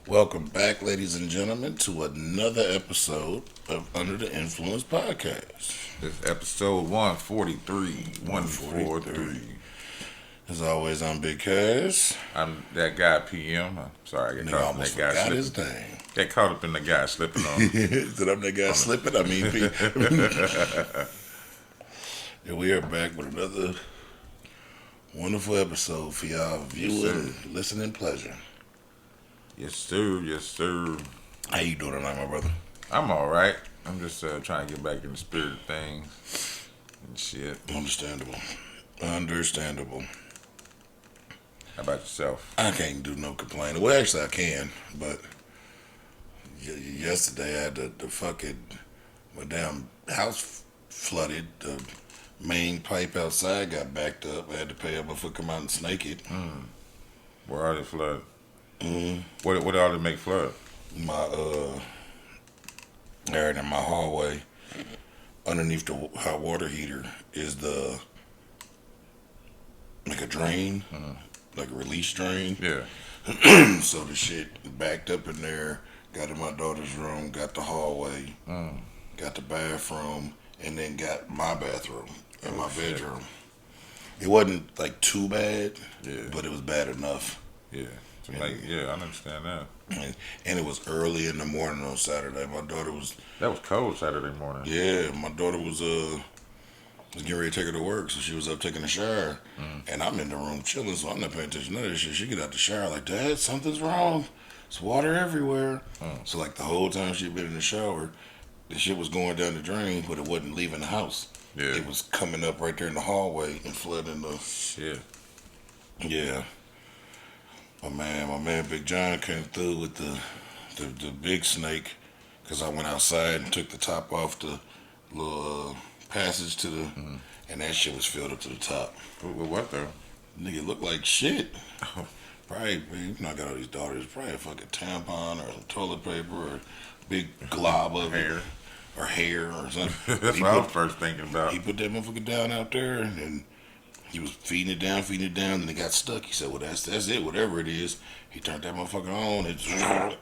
Welcome back, ladies and gentlemen, to another episode of Under the Influence Podcast. This episode 143. 143. As always, I'm Big Cass. I'm that guy PM. I'm sorry, I got Nigga caught up in almost that guy forgot his slipping. name. Got caught up in the guy slipping on. That I'm that guy slipping? I mean, and we are back with another wonderful episode for y'all viewing and listening pleasure. Yes, sir. Yes, sir. How you doing tonight, my brother? I'm all right. I'm just trying to get back in the spirit of things and shit. Understandable. How about yourself? I can't do no complaining. Well, actually, I can, but yesterday I had the fucking my damn house flooded. The main pipe outside got backed up. I had to pay up before come out and snake it. Where are they flood? Mm. What are they make flood? My area in my hallway, underneath the hot water heater, is the like a drain, like a release drain. Yeah. So the shit backed up in there. Got in my daughter's room. Got the hallway. Got the bathroom, and then got my bathroom and my shit. bedroom. It wasn't like too bad, Yeah. but it was bad enough. Yeah. So I understand that. And it was early in the morning on Saturday. My daughter was, That was cold Saturday morning. my daughter was getting ready to take her to work, so she was up taking a shower, and I'm in the room chilling, so I'm not paying attention to this shit. She get out the shower like, Dad, something's wrong. It's water everywhere. So like the whole time she'd been in the shower, the shit was going down the drain, but it wasn't leaving the house. Yeah. It was coming up right there in the hallway and flooding the. Shit. Yeah. My man Big John came through with the big snake, because I went outside and took the top off the little passage to the, and that shit was filled up to the top. With what though? Nigga looked like shit. Probably, you know, I got all these daughters. Probably a fucking tampon or some toilet paper or a big glob of Hair. it. Or hair or something. That's what I was first thinking about. He put that motherfucker down out there, and then he was feeding it down, and it got stuck. He said, well, that's it, whatever it is. He turned that motherfucker on,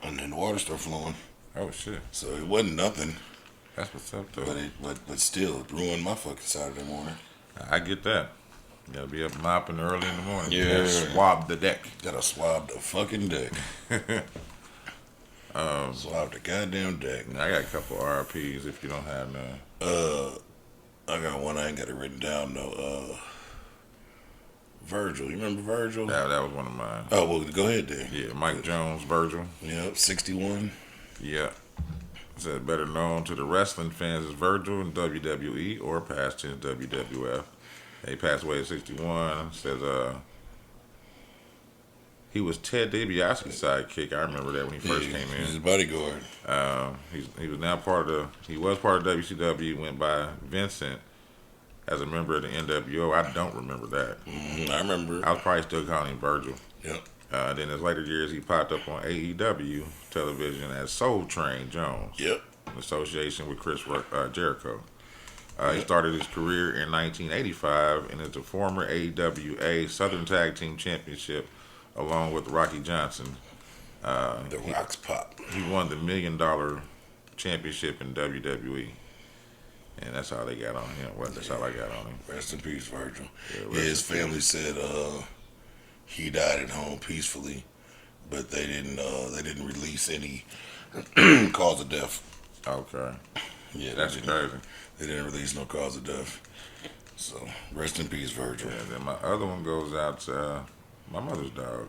and then the water started flowing. Oh shit. So it wasn't nothing, That's what's up though. but still, it ruined my fucking Saturday morning. I get that. You gotta be up mopping early in the morning. Yeah. You gotta swab the deck. Gotta swab the fucking deck. Swab the goddamn deck. I got a couple RPs if you don't have none. I got one, I ain't got it written down, though. Virgil, you remember Virgil? That was one of mine. Oh, well, go ahead then. Yeah, Mike Jones, Virgil. Yep, 61. Yeah. Said better known to the wrestling fans as Virgil in WWE or past tense WWF. He passed away at 61. Says he was Ted DiBiase's sidekick. I remember that when he first came in. He's his bodyguard. He was now part of WCW. Went by Vincent as a member of the NWO. I don't remember that. I remember. I was probably still calling him Virgil. Yep. Then in his later years, he popped up on AEW television as Soul Train Jones, Yep. in association with Chris Jericho. He started his career in 1985 and is the former AWA Southern Tag Team Championship along with Rocky Johnson. The Rocks pop. He won the $1 million championship in WWE. And that's how they got on him. Well, that's how I got on him. Rest in peace, Virgil. Yeah, His family said he died at home peacefully, but they didn't release any cause of death. Okay. Yeah, That's crazy. They didn't release no cause of death. So rest in peace, Virgil. Yeah, then my other one goes out to my mother's dog.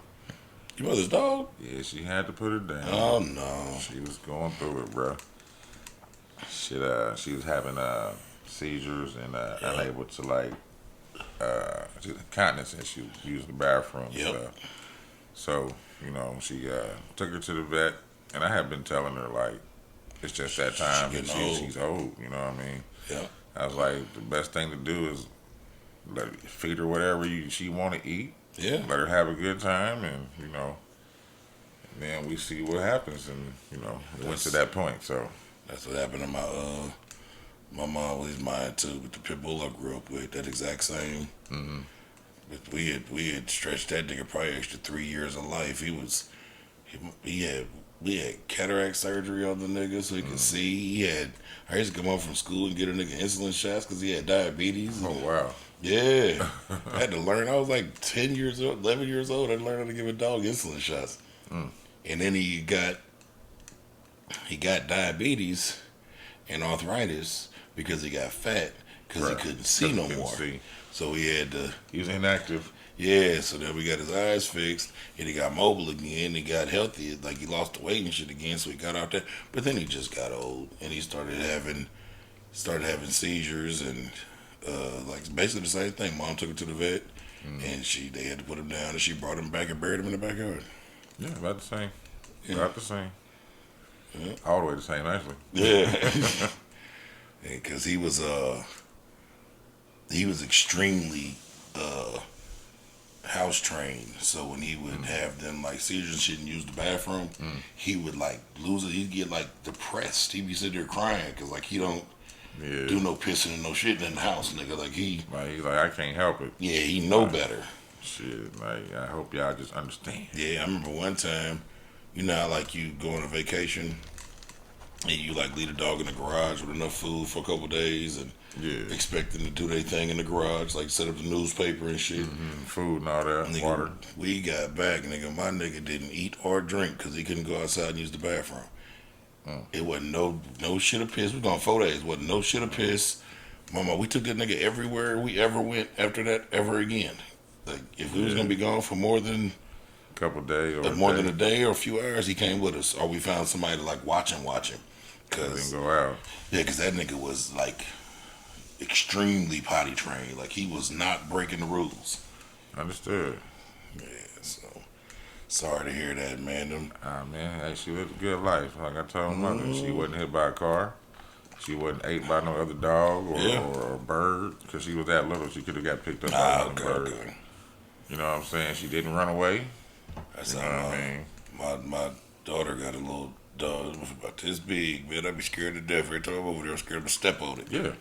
Your mother's dog? Yeah, she had to put her down. Oh no. She was going through it, bro. She was having seizures and unable to continence issues, use the bathroom. Yep. So she took her to the vet, and I have been telling her like it's just that time, and she's old. You know what I mean? Yeah. I was like, the best thing to do is feed her whatever she want to eat. Yeah. Let her have a good time, and then we see what happens, and it went to that point. So that's what happened to my mom was mine too, with the pit bull I grew up with. That exact same. But we had stretched that nigga probably extra 3 years of life. He He had we had cataract surgery on the nigga so he could see. I used to come home from school and get a nigga insulin shots because he had diabetes. Oh wow. Yeah, I had to learn. I was like 10 years old, 11 years old. I learned how to give a dog insulin shots, and then he got diabetes and arthritis because he got fat because Right. he couldn't see no Couldn't more. see. So he had to. He was inactive. Yeah, so then we got his eyes fixed, and he got mobile again. He got healthy, like he lost the weight and shit again. So he got out there, but then he just got old, and he started having seizures and like basically the same thing. Mom took him to the vet, and they had to put him down, and she brought him back and buried him in the backyard. Yeah, about the same. Yeah. About the same. Yeah. All the way the same, actually. Yeah, because he was extremely house trained. So when he would have them like seizures and shit and use the bathroom, he would like lose it. He'd get like depressed. He'd be sitting there crying because like he don't Yeah. do no pissing and no shitting in the house, nigga. Like He's like, I can't help it. he know better. Shit, like, I hope y'all just understand. Yeah, I remember one time, you know how like you go on a vacation and you like leave the dog in the garage with enough food for a couple days and Yeah. expect them to do their thing in the garage, like set up the newspaper and shit. Food and all that, Nigga, water. we got back, nigga. My nigga didn't eat or drink because he couldn't go outside and use the bathroom. It wasn't no shit or piss. We gone 4 days. Wasn't no shit or piss. Mama, we took that nigga everywhere we ever went after that ever again. Like if we was gonna be gone for more than Couple days or than a day or a few hours, he came with us, or we found somebody to like watch him. Didn't Cause go out. cause that nigga was like extremely potty trained. Like he was not breaking the rules. Understood. Yeah, so sorry to hear that, man. Man, hey, she lived a good life. Like I told my mother, she wasn't hit by a car. She wasn't ate by no other dog or bird because she was that little. She could have got picked up by another bird. Okay. You know what I'm saying? She didn't run away. That's You know how what I mean? my daughter got a little dog about this big, man. I'd be scared to death every time I'm over there. I'm scared to step on it. Yeah,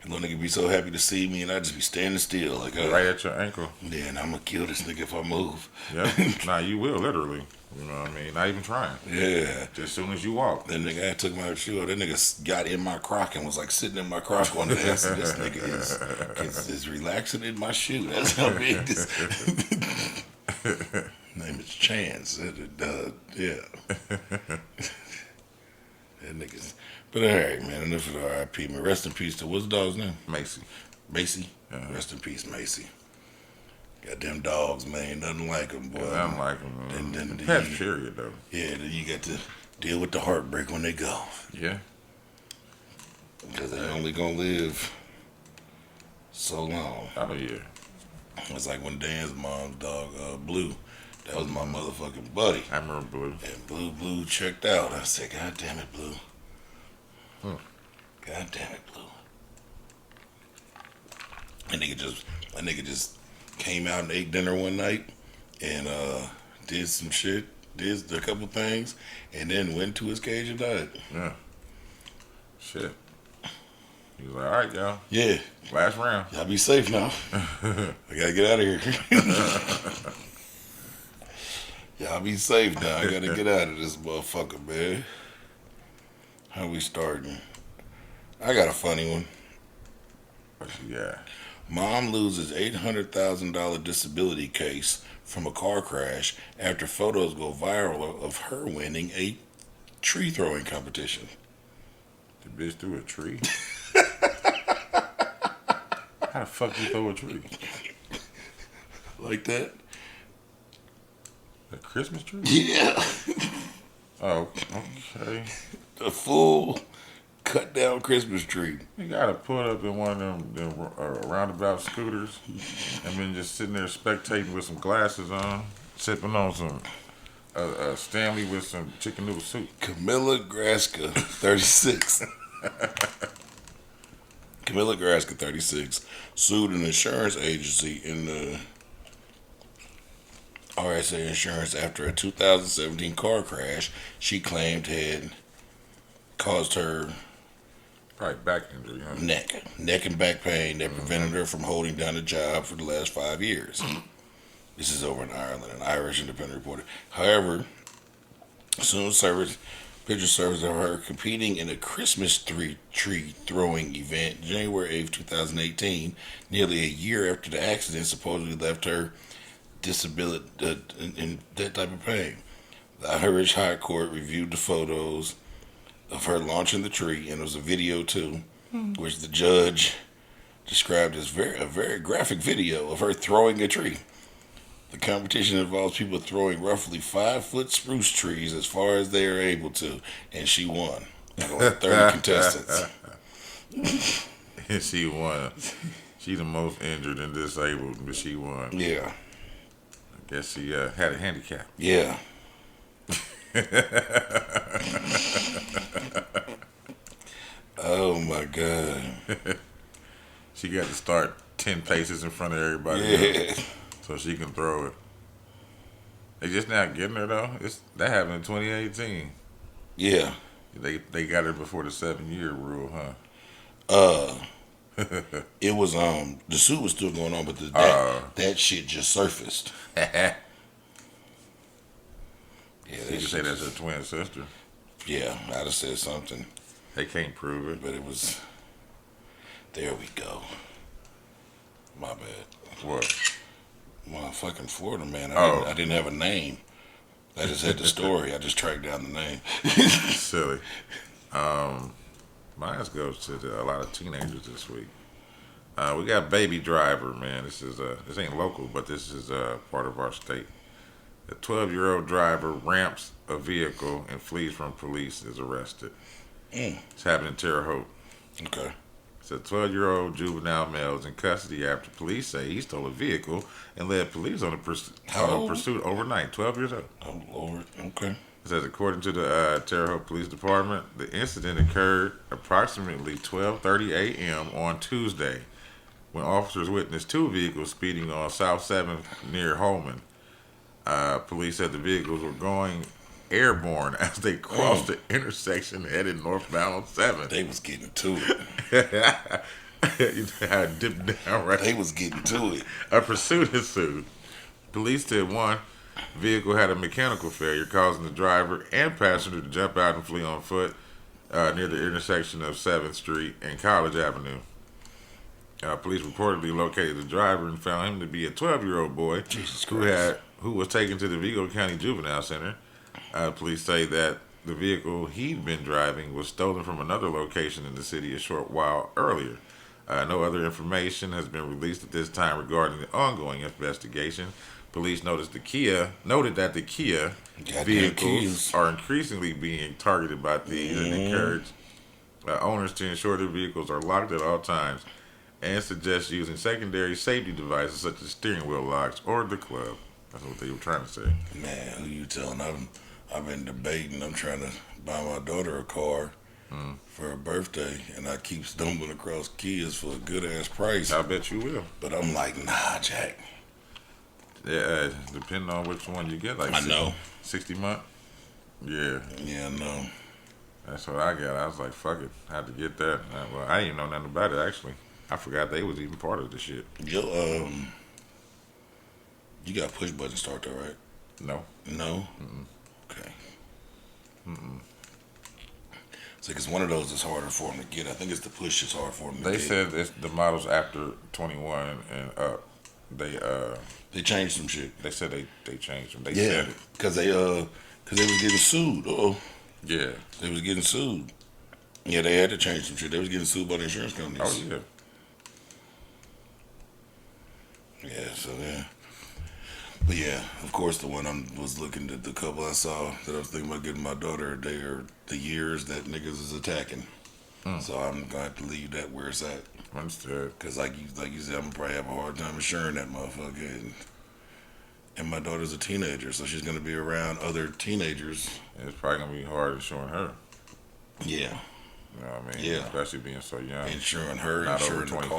And little nigga be so happy to see me, and I just be standing still, like, right at your ankle. yeah, and I'm gonna kill this nigga if I move. Yeah, nah, you will literally. You know what I mean? Not even trying. Yeah. Just as soon as you walk. That nigga, I took my shoe off. That nigga got in my crock and was like sitting in my crock on the ass. And this nigga is relaxing in my shoe. That's how big this. Name is Chance. Yeah. That nigga's. But all right, man. Enough of the R.I.P. Man. Rest in peace to what's the dog's name? Macy. Macy. Uh-huh. Rest in peace, Macy. Goddamn dogs, man. Nothing like them, boy. Yeah, I'm like them. Then Pets, period, though. Yeah, then you got to deal with the heartbreak when they go. Yeah. Because they only gonna live so long. Oh, yeah. It's like when Dan's mom's dog, Blue, that was my motherfucking buddy. I remember Blue. And Blue checked out. I said, God damn it, Blue. Hmm. God damn it, Blue. That nigga just came out and ate dinner one night and did some shit, did a couple things, and then went to his cage and died. Yeah. Shit. He was like, all right, y'all. Yeah. Last round. Y'all be safe now. I gotta get out of here. Y'all be safe now. I gotta get out of this motherfucker, man. How we starting? I got a funny one. What you got? Mom loses $800,000 disability case from a car crash after photos go viral of her winning a tree throwing competition. The bitch threw a tree? How the fuck you throw a tree? Like that? A Christmas tree? Yeah. Oh, okay. A full cut down Christmas tree. You gotta put up in one of them roundabout scooters and then just sitting there spectating with some glasses on, sipping on some Stanley with some chicken noodle soup. Camilla Graska, 36. Camilla Graska, 36, sued an insurance agency in the RSA Insurance after a 2017 car crash she claimed had caused her Probably back injury, huh? neck and back pain that prevented her from holding down a job for the last 5 years. This is over in Ireland, an Irish independent reporter. However, Soon service picture surfaced of her competing in a Christmas tree throwing event January 8th, 2018, nearly a year after the accident supposedly left her disability in that type of pain. The Irish High Court reviewed the photos of her launching the tree, and it was a video too, which the judge described as a very graphic video of her throwing a tree. The competition involves people throwing roughly 5-foot spruce trees as far as they are able to, and she won. Out of 30 contestants. And she won. She the most injured and disabled, but she won. Yeah. I guess she had a handicap. Yeah. Oh my God. She got to start 10 paces in front of everybody Yeah. else so she can throw it. They just not getting her though. That happened in 2018. Yeah. They got her before the 7-year rule, huh? It was the suit was still going on, but that shit just surfaced. Yeah, You can say that's her twin sister. Yeah, I'd have said something, They can't prove it. but it was. There we go. My bad. What? Motherfucking Florida man. Oh. I didn't have a name. I just had the story. I just tracked down the name. Silly. Mine goes to a lot of teenagers this week. We got Baby Driver, man. This ain't local, but this is part of our state. A 12-year-old driver ramps a vehicle and flees from police is arrested. It's happened in Terre Haute. Okay. It's a 12-year-old juvenile male is in custody after police say he stole a vehicle and led police on a pursuit overnight. 12 years old. Oh Lord. Okay. It says according to the Terre Haute Police Department, the incident occurred approximately 12:30 a.m. on Tuesday when officers witnessed two vehicles speeding on South 7th near Holman. Police said the vehicles were going airborne as they crossed the intersection headed northbound on 7th. They was getting to it. You know how it dipped down right. They was getting to it. A pursuit ensued. Police said one vehicle had a mechanical failure, causing the driver and passenger to jump out and flee on foot near the intersection of 7th Street and College Avenue. Police reportedly located the driver and found him to be a 12-year-old boy Jesus Christ. who was taken to the Vigo County Juvenile Center. Police say that the vehicle he'd been driving was stolen from another location in the city a short while earlier. No other information has been released at this time regarding the ongoing investigation. Police noted that the Kia Goddamn vehicles Kias. are increasingly being targeted by thieves and encourage owners to ensure their vehicles are locked at all times and suggest using secondary safety devices such as steering wheel locks or the club. That's what they were trying to say. Man, who you telling? I've been debating. I'm trying to buy my daughter a car for her birthday, and I keep stumbling across Kias for a good ass price. I bet you will. But I'm like, nah, Jack. Yeah, depending on which one you get, like I know. 60 month. Yeah, Yeah, I know. that's what I got. I was like, fuck it, I had to get that. Well, I didn't know nothing about it actually. I forgot they was even part of the shit. Yo, you got push button start though, right? No. No. Okay. So, because one of those is harder for them to get. I think it's the push is hard for them to They get. said it's the models after 21 and up. They changed some shit. They said they changed them. They Yeah, said it. because they was getting sued. Yeah. They was getting sued. Yeah, they had to change some shit. They was getting sued by the insurance companies. Oh yeah. Yeah, so yeah. But yeah, of course, the one I was looking at, the couple I saw that I was thinking about getting my daughter, they are the years that niggas is attacking. So I'm gonna have to leave that where it's at. Understood. Cause like you said, I'm gonna probably have a hard time insuring that motherfucker. And my daughter's a teenager, so she's gonna be around other teenagers. It's probably gonna be hard insuring her. Yeah, You know what I mean? Yeah. Especially being so young. insuring her, Not over insuring the 25.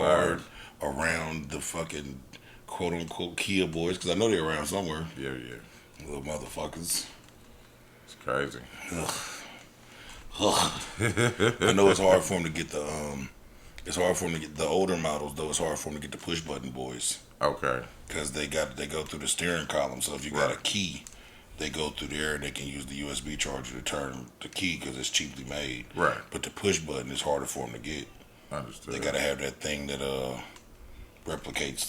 car, around the fucking quote unquote Kia boys, cause I know they're around somewhere. Yeah, yeah. Little motherfuckers. It's crazy. I know it's hard for them to get the it's hard for them to get the older models though. It's hard for them to get the push button boys Okay. because they go through the steering column. So if you got a Right. key, they go through there and they can use the USB charger to turn the key because it's cheaply made. Right. But the push button is harder for them to get. Understood. They gotta have that thing that replicates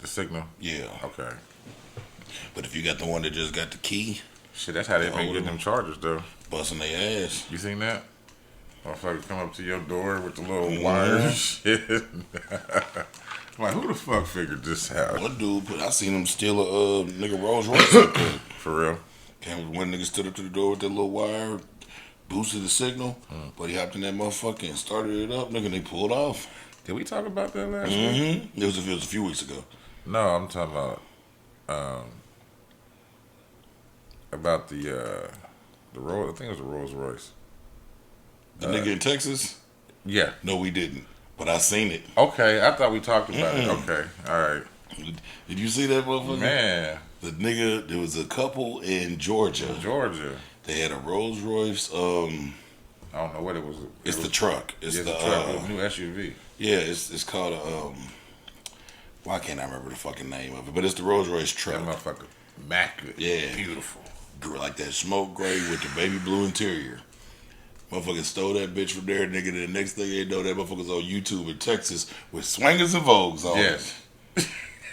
the signal. yeah. Okay. But if you got the one that just got the key, Shit, that's how they been getting them chargers though. busting their ass. You seen that? Motherfuckers come up to your door with the little wires and shit. I'm like, who the fuck figured this out? One dude, I seen him steal a nigga Rolls Royce up there. For real? Came with one nigga stood up to the door with that little wire, boosted the signal, but he hopped in that motherfucker and started it up, nigga, and they pulled off. Did we talk about that last week? Mm-hmm. It was a few weeks ago. No, I'm talking about the Rolls. I think it was a Rolls Royce. The nigga in Texas? Yeah. No, we didn't. But I seen it. Okay, I thought we talked about it. Okay, all right. Did you see that motherfucker? Man, The nigga, there was a couple in Georgia. Georgia. They had a Rolls Royce. I don't know what it was. It's the truck. It's Yeah, the truck. It was a new SUV. yeah. It's called a why can't I remember the fucking name of it? But it's the Rolls Royce That truck. motherfucker, immaculate. Yeah. Beautiful. Like that smoke gray with the baby blue interior. Motherfucker stole that bitch from there, nigga. The next thing they know, that motherfucker's on YouTube in Texas with Swingers and Vogues on. Yes.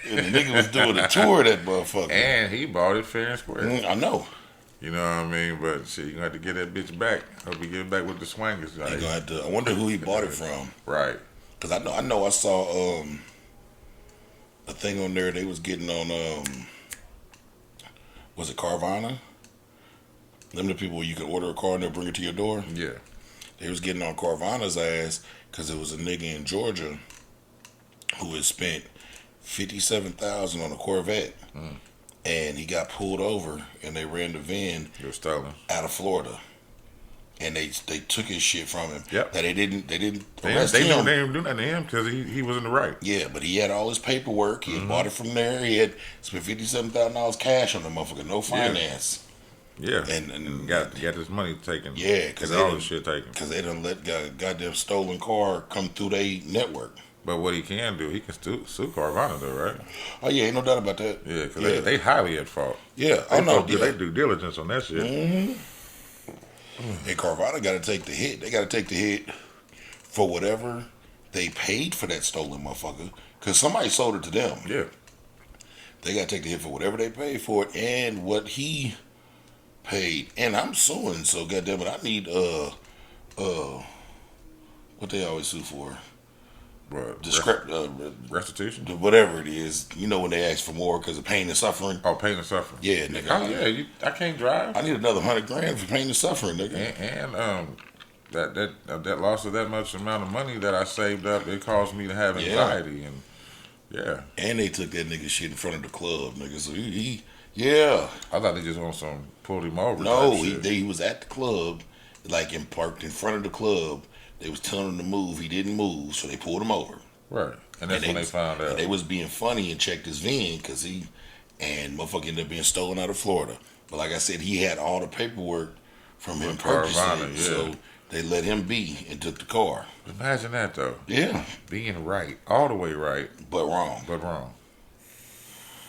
And the nigga was doing a tour of that motherfucker. And he bought it fair and square. I know. You know what I mean? But shit, you gonna have to get that bitch back. Hope you get it back with the swingers. He gonna have to, I wonder who he bought it from. Right. Cause I know I saw a thing on there they was getting on was it Carvana? Them the people where you can order a car and they'll bring it to your door. Yeah. They was getting on Carvana's ass because it was a nigga in Georgia who had spent $57,000 on a Corvette, and he got pulled over and they ran the VIN It was stolen. out of Florida, and they took his shit from him. Yep. That they didn't They arrest didn't him. do nothing to him because he was in the right. Yeah, but he had all his paperwork. He had bought it from there. He had spent $57,000 cash on the motherfucker, no finance. Yeah. And got his money taken. Yeah, because all his shit taken. Because they done let goddamn stolen car come through their network. But what he can do, he can sue Carvana though, right? Oh yeah, ain't no doubt about that. Yeah, because they highly at fault. Yeah, They I know. do they due diligence on that shit. And Carvana got to take the hit. They got to take the hit for whatever they paid for that stolen motherfucker. Because somebody sold it to them. Yeah. They got to take the hit for whatever they paid for it and what he paid. And I'm suing, so goddamn it, I need what they always sue for. What? Restitution? Whatever it is, you know when they ask for more because of pain and suffering. Oh, pain and suffering. Yeah, nigga. Oh yeah, I can't drive. I need another $100,000 for pain and suffering, nigga. And that loss of that much amount of money that I saved up, it caused me to have anxiety and yeah. And they took that nigga shit in front of the club, nigga. So he yeah. I thought they just on some pulled him over. No, type shit. he was at the club, like parked in front of the club. They was telling him to move. He didn't move, so they pulled him over. Right, and that's when they found out. And they was being funny and checked his VIN because motherfucker ended up being stolen out of Florida. But like I said, he had all the paperwork from him purchasing Carvana, it, yeah. so they let him be and took the car. Imagine that though. Yeah, Being right, all the way right, but wrong. but wrong.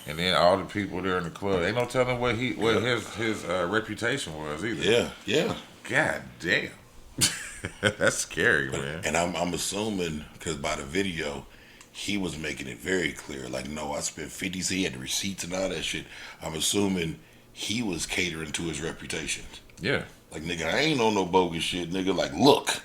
And then all the people there in the club, ain't no telling what his reputation was either. Yeah. God damn. That's scary, man. And I'm assuming because by the video, he was making it very clear. Like, no, I spent 50. So he had the receipts and all that shit. I'm assuming he was catering to his reputation. Yeah. Like, nigga, I ain't on no bogus shit, nigga. Like, look.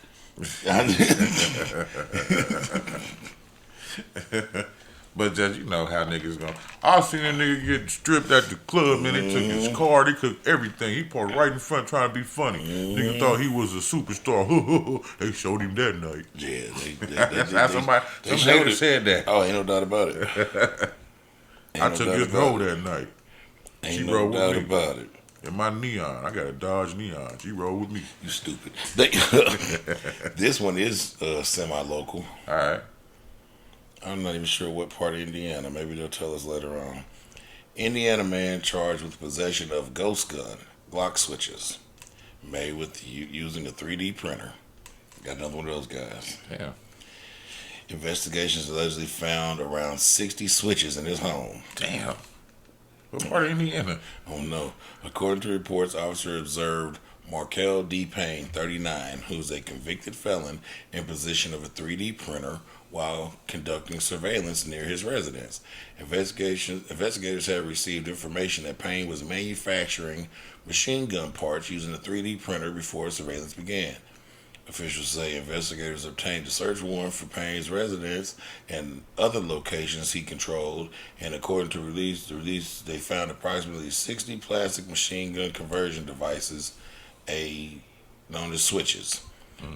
But Judge, you know how niggas going. I seen a nigga get stripped at the club, man. They took his car, they took everything. He parked right in front trying to be funny. Nigga thought he was a superstar. They showed him that night. Yeah, Somebody said that. Oh, ain't no doubt about it. I took his hoe that night. Ain't She no rode with doubt me. about it. In my Neon, I got a Dodge Neon. She rode with me. You stupid. This one is semi-local. All right. I'm not even sure what part of Indiana. Maybe they'll tell us later on. Indiana man charged with possession of ghost gun Glock switches made with using a 3D printer. Got another one of those guys. Damn. Investigations allegedly found around 60 switches in his home. Damn. What part of Indiana? Oh no. According to reports, officer observed Markel D. Payne, 39, who's a convicted felon in possession of a 3D printer while conducting surveillance near his residence. Investigators have received information that Payne was manufacturing machine gun parts using a 3D printer before surveillance began. Officials say investigators obtained a search warrant for Payne's residence and other locations he controlled, and according to release, they found approximately 60 plastic machine gun conversion devices, known as switches.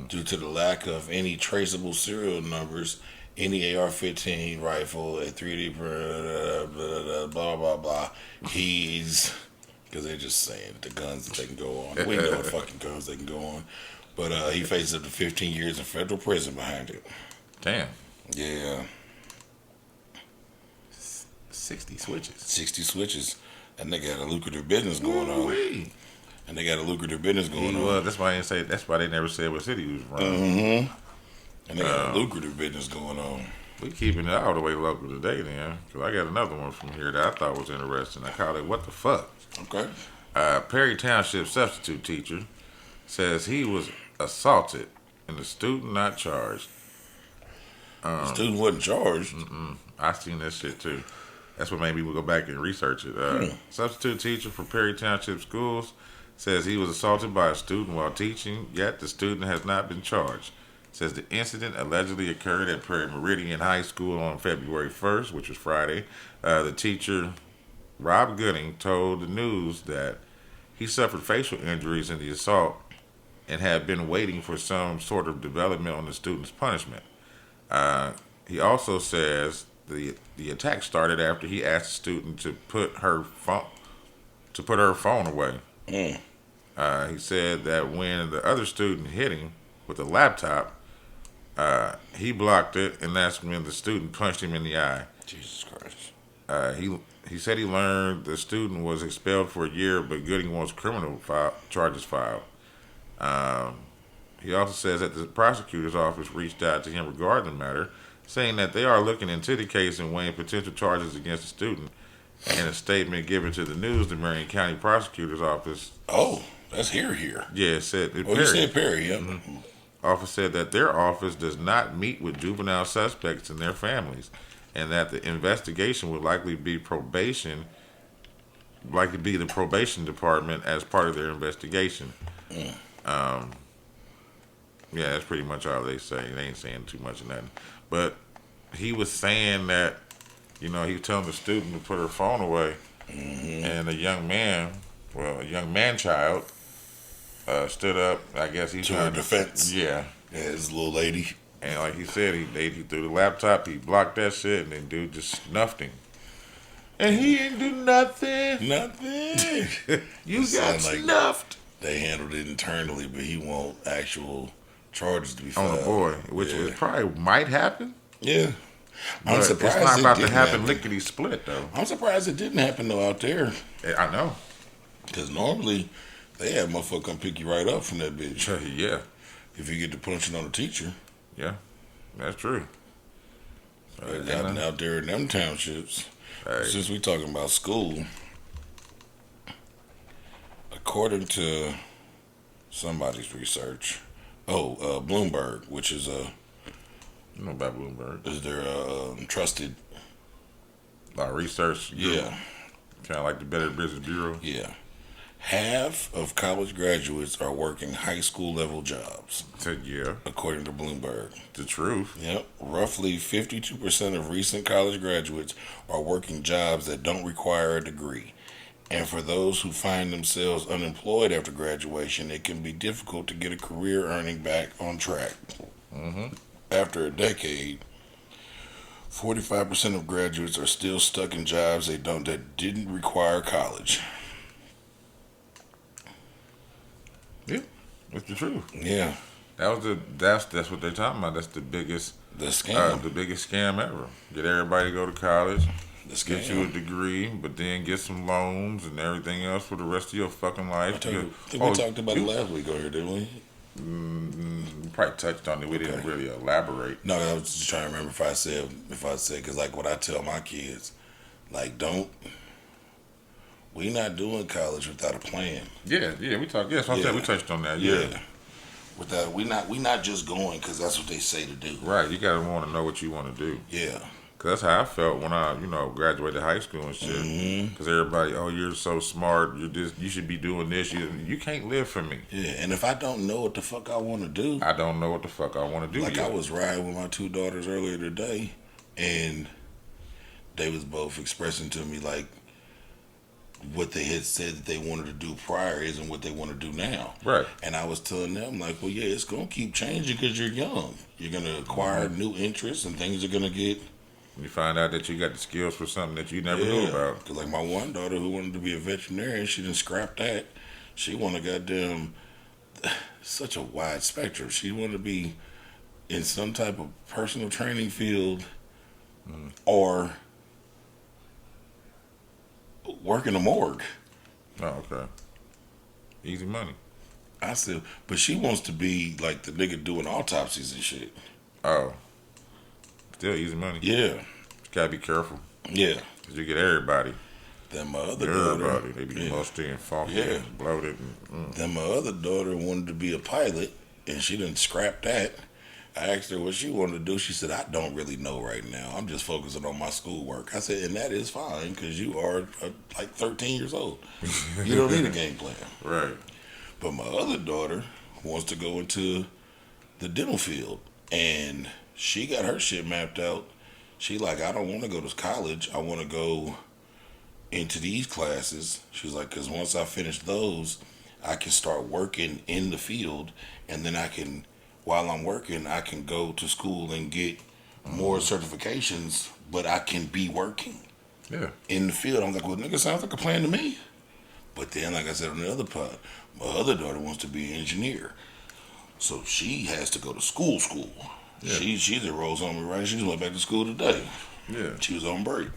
Due to the lack of any traceable serial numbers, any AR-15 rifle, a 3D printer, blah blah blah. He's because they're just saying the guns that they can go on. We know what fucking guns they can go on. But he faces up to 15 years in federal prison behind it. Damn. Yeah. 60 switches. 60 switches. And they got a lucrative business going on. Wee. And they got a lucrative business going on. That's why I didn't say. That's why they never said what city he was from. Mm-hmm. And they got a lucrative business going on. We keeping it all the way local today, then. Because I got another one from here that I thought was interesting. I called it "What the Fuck." Okay. Perry Township substitute teacher says he was assaulted and the student not charged. The student wasn't charged. I seen this shit too. That's what made me go back and research it. Substitute teacher for Perry Township Schools says he was assaulted by a student while teaching, yet the student has not been charged. Says the incident allegedly occurred at Prairie Meridian High School on February 1st, which was Friday. The teacher, Rob Gooding, told the news that he suffered facial injuries in the assault and had been waiting for some sort of development on the student's punishment. He also says the attack started after he asked the student to put her phone away. He said that when the other student hit him with a laptop, he blocked it, and that's when the student punched him in the eye. Jesus Christ. He said he learned the student was expelled for a year, but Gooding wants criminal charges filed. He also says that the prosecutor's office reached out to him regarding the matter, saying that they are looking into the case and weighing potential charges against the student. In a statement given to the news, the Marion County Prosecutor's Office. Oh, that's here. Yeah, it said. You said Perry, yeah. Mm-hmm. Office said that their office does not meet with juvenile suspects and their families, and that the investigation would likely be the probation department as part of their investigation. Yeah, that's pretty much all they say. They ain't saying too much of nothing. But he was saying that, he was telling the student to put her phone away, and a young man-child stood up. I guess he's to her defense. Yeah. Yeah, this little lady. And like he said, he threw the laptop, he blocked that shit, and then dude just snuffed him. And he didn't do nothing. Nothing. You got snuffed. They handled it internally, but he want actual charges to be filed. On the boy, which probably might happen. Yeah. I'm surprised it's not about to happen happen. lickety split though. I'm surprised it didn't happen though out there. I know. Because normally they have motherfucker come pick you right up from that bitch. Yeah. If you get to punching on a teacher. Yeah, that's true. Out there in them townships. Hey. Since we talking about school, according to somebody's research, Bloomberg, which is You know about Bloomberg. is their trusted. Research. Yeah. Kind of like the Better Business Bureau. Yeah. Half of college graduates are working high school level jobs. Yeah. According to Bloomberg. The truth. Yep. Roughly 52% of recent college graduates are working jobs that don't require a degree. And for those who find themselves unemployed after graduation, it can be difficult to get a career earning back on track. After a decade, 45% of graduates are still stuck in jobs that didn't require college. Yeah, it's the truth. Yeah. That's what they're talking about. That's the biggest scam. the biggest scam ever. Get everybody to go to college, The scam. get you a degree, but then get some loans and everything else for the rest of your fucking life. I think we talked about it last week over here, didn't we? We probably touched on it. We didn't really elaborate. No, I was just trying to remember if I said, because like what I tell my kids, like don't we not doing college without a plan. Yeah, we talked. Yes, I said we touched on that. Yeah. Without we not just going because that's what they say to do. Right. You gotta want to know what you want to do. Yeah. Cause that's how I felt when I, graduated high school and shit. Cause everybody, oh, you're so smart. You should be doing this. You can't live for me. Yeah. And if I don't know what the fuck I want to do, I don't know what the fuck I want to do. like yet. I was riding with my two daughters earlier today, and they was both expressing to me like what they had said that they wanted to do prior isn't what they want to do now. Right. And I was telling them like, well, yeah, it's gonna keep changing because you're young. You're gonna acquire new interests and things are gonna get. You find out that you got the skills for something that you never knew about. Cause like my one daughter who wanted to be a veterinarian, she didn't scrap that. She wanted goddamn such a wide spectrum. She wanted to be in some type of personal training field or work in a morgue. Oh, okay. Easy money. I said, but she wants to be like the nigga doing autopsies and shit. Oh. Still easy money. Yeah. You gotta be careful. Yeah. Cause you get everybody. Then my other Everybody. daughter. They be Yeah. musty and funky Yeah. and bloated. Then my other daughter wanted to be a pilot, and she didn't scrap that. I asked her what she wanted to do. She said, I don't really know right now. I'm just focusing on my schoolwork. I said, and that is fine because you are like 13 years old. You don't need a game plan. Right. But my other daughter wants to go into the dental field, and she got her shit mapped out. She like, I don't want to go to college. I want to go into these classes. She's like, because once I finish those, I can start working in the field, and then I can, while I'm working, I can go to school and get more certifications, but I can be working Yeah. in the field. I'm like, well, nigga, sounds like a plan to me. But then, like I said on the other part, my other daughter wants to be an engineer. So she has to go to school. Yeah. She just rolls on me, right? She just went back to school today. Yeah. She was on break.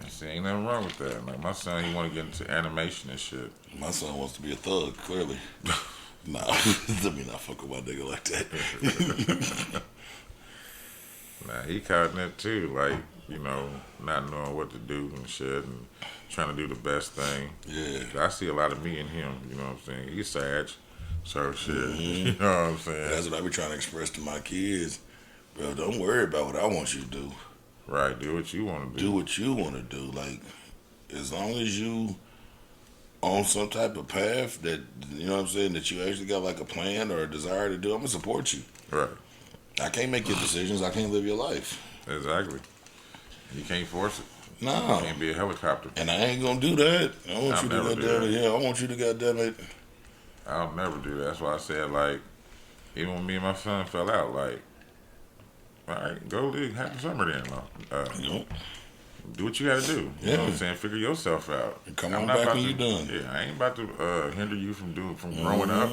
I see, ain't nothing wrong with that. Like my son, he want to get into animation and shit. My son wants to be a thug, clearly. Nah, let me not fuck with my nigga like that. Nah, he caught in that too. Like, not knowing what to do and shit and trying to do the best thing. Yeah. I see a lot of me in him, you know what I'm saying? He's sad. So shit. You know what I'm saying? That's what I be trying to express to my kids. Bro, don't worry about what I want you to do. Right, do what you want to do. Do what you want to do. Like, as long as you on some type of path that, you know what I'm saying, that you actually got like a plan or a desire to do, I'm going to support you. Right. I can't make your decisions. I can't live your life. Exactly. You can't force it. No. You can't be a helicopter. And I ain't going to do that. I want I'll you to never do goddamn it. that. Yeah, I want you to goddamn it. I'll never do that. That's why I said, like, even when me and my son fell out, like, all right, go live, have the summer then. Do what you got to do. You know what I'm saying? Figure yourself out. Come I'm on not back about when to- you done. Yeah, I ain't about to hinder you from growing up.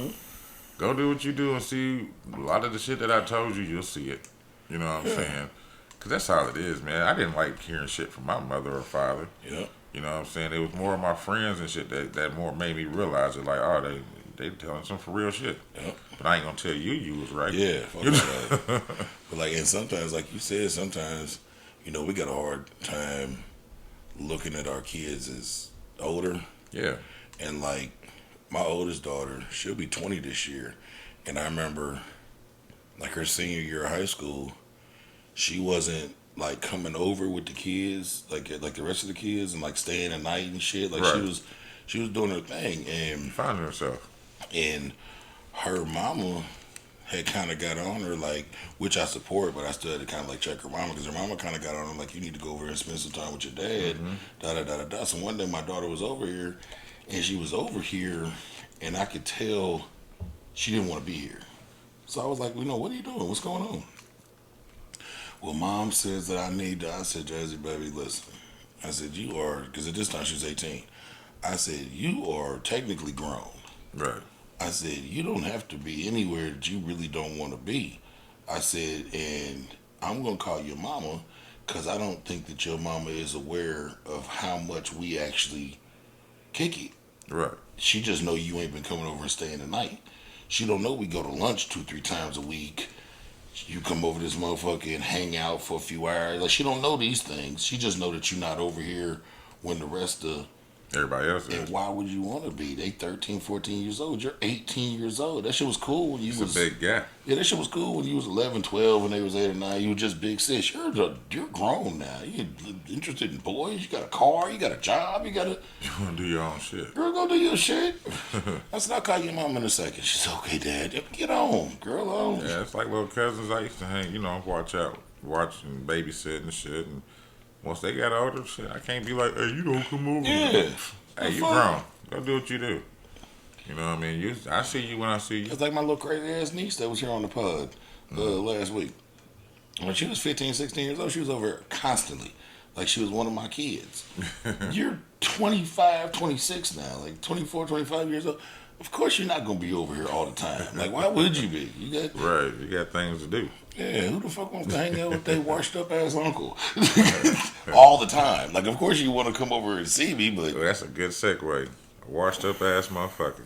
Go do what you do and see a lot of the shit that I told you. You'll see it. You know what I'm saying? Because that's all it is, man. I didn't like hearing shit from my mother or father. Yeah. You know what I'm saying? It was more of my friends and shit that more made me realize it. Like, oh, they telling some for real shit. Yeah. But I ain't gonna tell you was right. Yeah. Fuck that. But like, and sometimes, like you said, sometimes, we got a hard time looking at our kids as older. Yeah. And like, my oldest daughter, she'll be 20 this year. And I remember, like, her senior year of high school, she wasn't like coming over with the kids, like the rest of the kids, and like staying at night and shit. Like Right. she was doing her thing, Finding herself. and her mama had kind of got on her, like, which I support, but I still had to kind of like check her mama because her mama kind of got on her, like, you need to go over here and spend some time with your dad. Da da da da da. So one day my daughter was over here, and she was over here, and I could tell she didn't want to be here. So I was like, what are you doing? What's going on? Well, mom says that I need to. I said, Jazzy, baby, listen. I said, you are, because at this time she was 18. I said, you are technically grown. Right. I said, you don't have to be anywhere that you really don't want to be. I said, and I'm going to call your mama because I don't think that your mama is aware of how much we actually kick it. Right. She just know you ain't been coming over and staying the night. She don't know we go to lunch 2-3 times a week. You come over this motherfucker and hang out for a few hours. Like, she don't know these things. She just know that you're not over here when the rest of Everybody else and is. why would you want to be? They 13, 14 years old. You're 18 years old. That shit was cool when you It's was a big gap. yeah. That shit was cool when you was 11, 12, when they was 8 or 9. You were just big sis. You're grown now. You're interested in boys. You got a car. You got a job. You got a You want to do your own shit. girl. Go do your shit. I said I'll call your mom in a second. She said okay, Dad. Get on, girl. On. Yeah, it's like little cousins I used to hang, watch and babysit and shit. And once they got older, shit, I can't be like, hey, you don't come over. Yeah. Hey, you grown. Go do what you do. You know what I mean? I see you when I see you. It's like my little crazy ass niece that was here on the pod last week. When she was 15, 16 years old, she was over here constantly. Like she was one of my kids. You're 25, 26 now, like 24, 25 years old. Of course you're not going to be over here all the time. Like, why would you be? You got Right. You got things to do. yeah, who the fuck wants to hang out with their washed up ass uncle all the time? Like, of course you want to come over and see me, but So that's a good segue. A washed up ass motherfucker.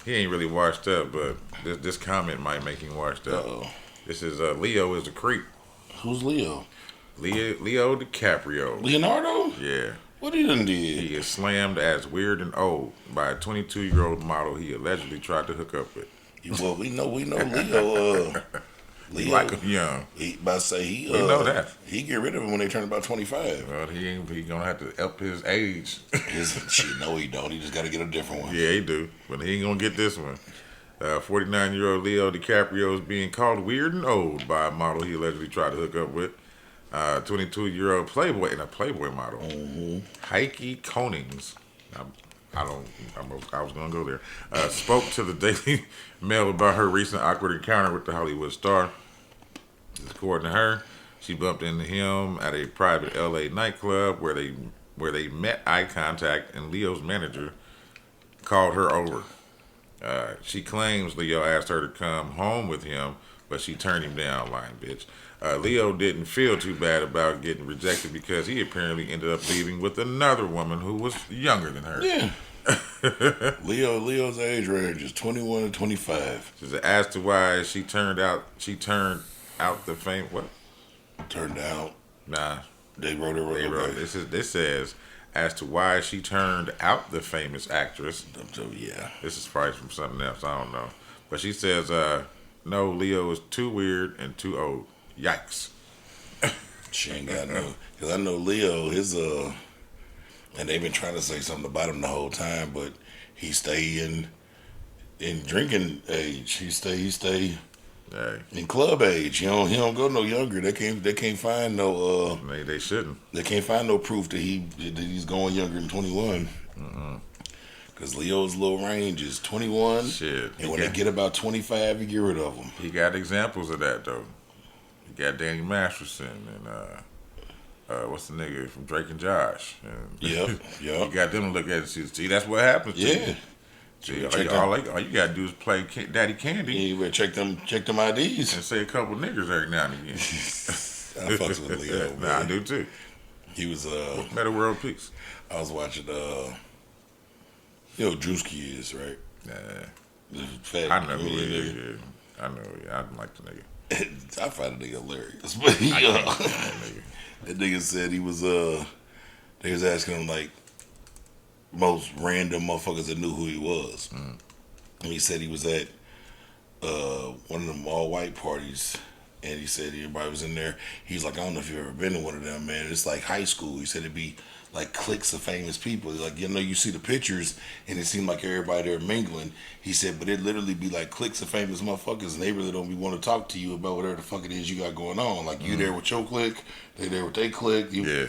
He ain't really washed up, but this comment might make him washed up. This is Leo is a creep. Who's Leo? Leo DiCaprio. Leonardo? Yeah. What he done did? He is slammed as weird and old by a 22-year-old model he allegedly tried to hook up with. Well, we know Leo. He Leo, like him young. he about to say he. We know that. He get rid of him when they turn about 25. Well, he gonna have to up his age. Shit, no, he don't. He just got to get a different one. Yeah, he do, but he ain't gonna get this one. 49-year-old Leo DiCaprio is being called weird and old by a model he allegedly tried to hook up with. 22-year-old Playboy and a Playboy model, Heike Konings. I was gonna go there. Spoke to the Daily Mail about her recent awkward encounter with the Hollywood star. According to her, she bumped into him at a private LA nightclub where they met eye contact, and Leo's manager called her over. She claims Leo asked her to come home with him, but she turned him down, lying bitch. Leo didn't feel too bad about getting rejected because he apparently ended up leaving with another woman who was younger than her. Yeah. Leo's age range is 21 to 25. She's asked to why she turned out the fame. What? Turned out. Nah, They wrote it. they wrote this says as to why she turned out the famous actress. So yeah. This is probably from something else. I don't know, but she says no, Leo is too weird and too old. Yikes. She ain't got no. Because I know Leo, and they've been trying to say something about him the whole time, but he stay in drinking age. He stay Hey, in club age. He don't go no younger. They can't find no maybe they shouldn't. they can't find no proof that he's going younger than 21. Because Leo's little range is 21, Shit. and when they get about 25, you get rid of them. He got examples of that though. He got Danny Masterson and what's the nigga from Drake and Josh? And Yep. He got them to look at it and see that's what happens to Yeah. you. See, Check all you gotta do is play Daddy Candy Yeah, you better check them IDs. and say a couple niggas every now and again. I fucks with Leo, Nah, I man. do too. He was Meta World Peace. I was watching you know who Drewski is, right? Nah, The fat I know who comedian he is. nigga. Yeah. I know. Yeah, I like the nigga. I find the nigga hilarious. But he, I can't stand that nigga. that nigga said he was they was asking him like most random motherfuckers that knew who he was. And he said he was at one of them all white parties, and he said everybody was in there. He's like, I don't know if you've ever been to one of them, man. It's like high school. He said it'd be like cliques of famous people. Like, you see the pictures, and it seemed like everybody there mingling. He said, but it literally be like cliques of famous motherfuckers, and they really don't be want to talk to you about whatever the fuck it is you got going on. Like, you there with your clique, they there with their clique. Yeah.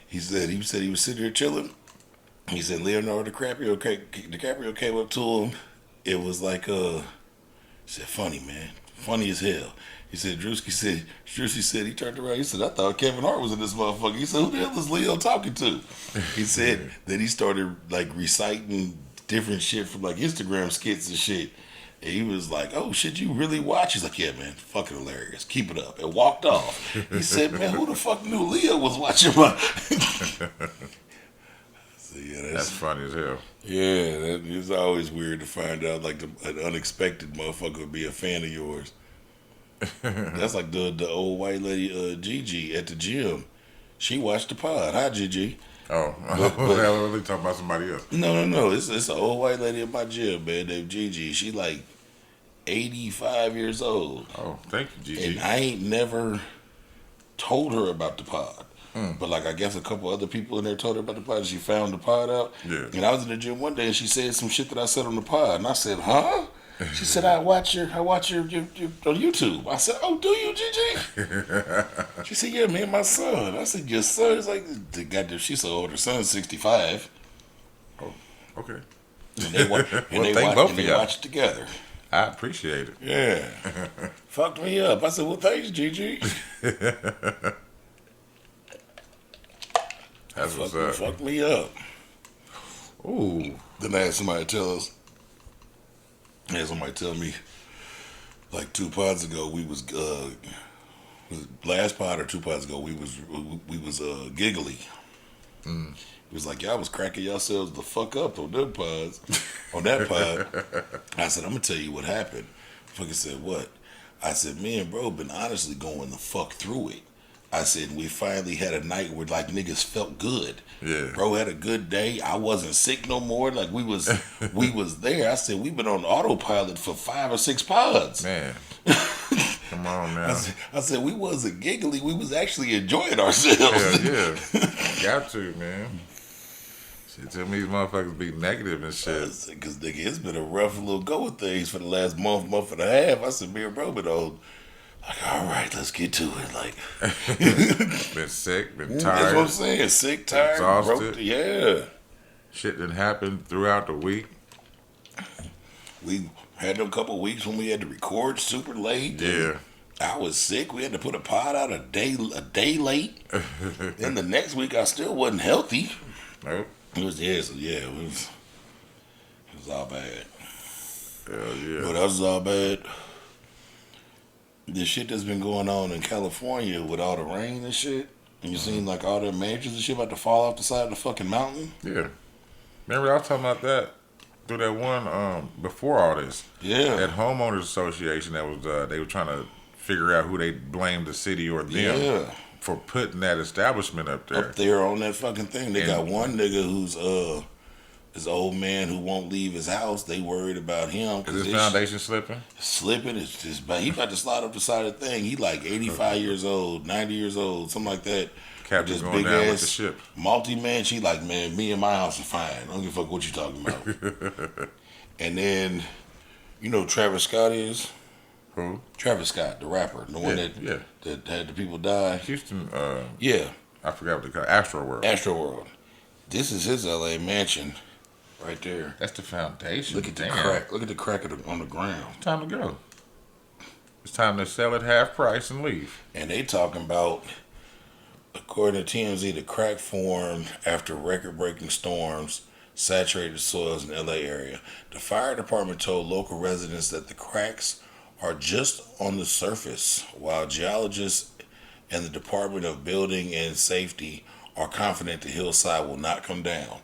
He said he was sitting there chilling. He said Leonardo DiCaprio came up to him. It was like he said, funny man, funny as hell. He said Drewski said he turned around. He said, I thought Kevin Hart was in this motherfucker. He said, who the hell is Leo talking to? He said that he started like reciting different shit from like Instagram skits and shit. And he was like, oh shit, you really watch? He's like, yeah man, fucking hilarious. Keep it up. And walked off. He said, man, who the fuck knew Leo was watching my So, yeah, That's funny as hell. yeah, it's always weird to find out like an unexpected motherfucker would be a fan of yours. That's like the old white lady Gigi at the gym. She watched the pod. Hi, Gigi. Oh, But we talking about somebody else. no. It's an old white lady in my gym, man, named Gigi. She like 85 years old. Oh, thank you, Gigi. And I ain't never told her about the pod. But like I guess a couple other people in there told her about the pod. And she found the pod out. Yeah. And I was in the gym one day and she said some shit that I said on the pod. And I said, huh? She said, I watch your on YouTube. I said, oh, do you, Gigi? She said, yeah, me and my son. I said, your son is like, goddamn, she's so old. Her son's 65. Oh, okay. And they, wa- and they, thank watch, both and of they y'all. watch together. I appreciate it. Yeah. Fucked me up. I said, well, thanks, Gigi. That's what's up. Fucked me up. Ooh. Then I had somebody tell me, like 2 pods ago, we was last pod or 2 pods ago, we was giggly. He was like, y'all was cracking yourselves the fuck up on them pods, on that pod. I said, I'm gonna tell you what happened. Fucking said what? I said, me and bro been honestly going the fuck through it. I said, we finally had a night where like niggas felt good. Yeah. Bro had a good day. I wasn't sick no more. Like we was there. I said, we've been on autopilot for 5 or 6 pods. Man. Come on now. I said, we wasn't giggly. We was actually enjoying ourselves. Hell yeah. Got to, man. Shit, tell me these motherfuckers be negative and shit. Because nigga, it's been a rough little go with things for the last month and a half. I said, me and bro been on, like, all right, let's get to it. Like, Been sick, been that's what I'm tired. saying. Sick, tired, Exhausted. broke. Yeah. Shit didn't happen throughout the week. We had a couple weeks when we had to record super late. Yeah. I was sick. We had to put a pod out a day late. Then the next week, I still wasn't healthy. Nope. It was it was all bad. Hell yeah. What else is all bad? The shit that's been going on in California with all the rain and shit. And you seen like all the mansions and shit about to fall off the side of the fucking mountain. Yeah. Remember I was talking about that through that one before all this. Yeah. That homeowners association that was they were trying to figure out who they blamed, the city or them, Yeah. for putting that establishment up there. Up there on that fucking thing. They And- got one nigga who's this old man who won't leave his house. They worried about him. Is his foundation slipping? Slipping. It's just bad. He about to slide up the side of the thing. He like 85 years old, 90 years old, something like that. Captain's This going big down with ass the ship. multi-man. She like, man, me and my house are fine. I don't give a fuck what you talking about. And then, you know who Travis Scott is? Who? Travis Scott, the rapper, the one Yeah. that had the people die. Houston, Yeah, I forgot what they call it. Astro World. Astroworld. This is his LA mansion, right there. That's the foundation. Look at the Damn. crack. Look at the crack on the ground. It's time to go. It's time to sell it half price and leave. And they talking about, according to TMZ, the crack formed after record-breaking storms saturated soils in the LA area. The fire department told local residents that the cracks are just on the surface, while geologists and the Department of Building and Safety are confident the hillside will not come down.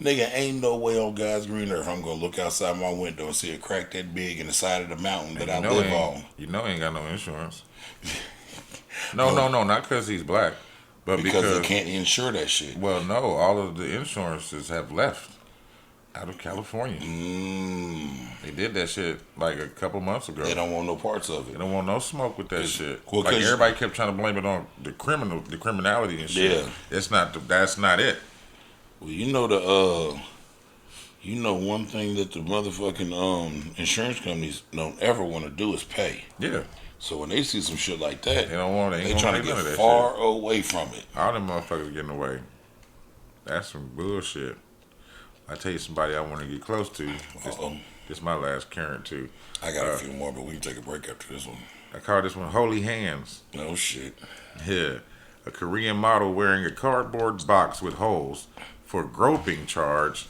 Nigga, ain't no way on God's green earth I'm gonna look outside my window and see a crack that big in the side of the mountain that I You know live he ain't- on. You know he ain't got no insurance. No, not because he's black, but Because because they can't insure that shit. well, no, all of the insurances have left out of California. They did that shit like a couple months ago. They don't want no parts of They it. don't want no smoke with that shit. well, Like 'cause- everybody kept trying to blame it on the criminality and shit. Yeah. That's not it. Well, you know one thing that the motherfucking insurance companies don't ever want to do is pay. Yeah, So when they see some shit like that, they don't want. They they ain't trying gonna to none of get that far shit. away from it. All them motherfuckers getting away. That's some bullshit. I tell you somebody I want to get close to. Uh-oh. This my last current too. I got a few more, but we can take a break after this one. I call this one Holy Hands. No shit. Yeah. A Korean model wearing a cardboard box with holes for groping charge.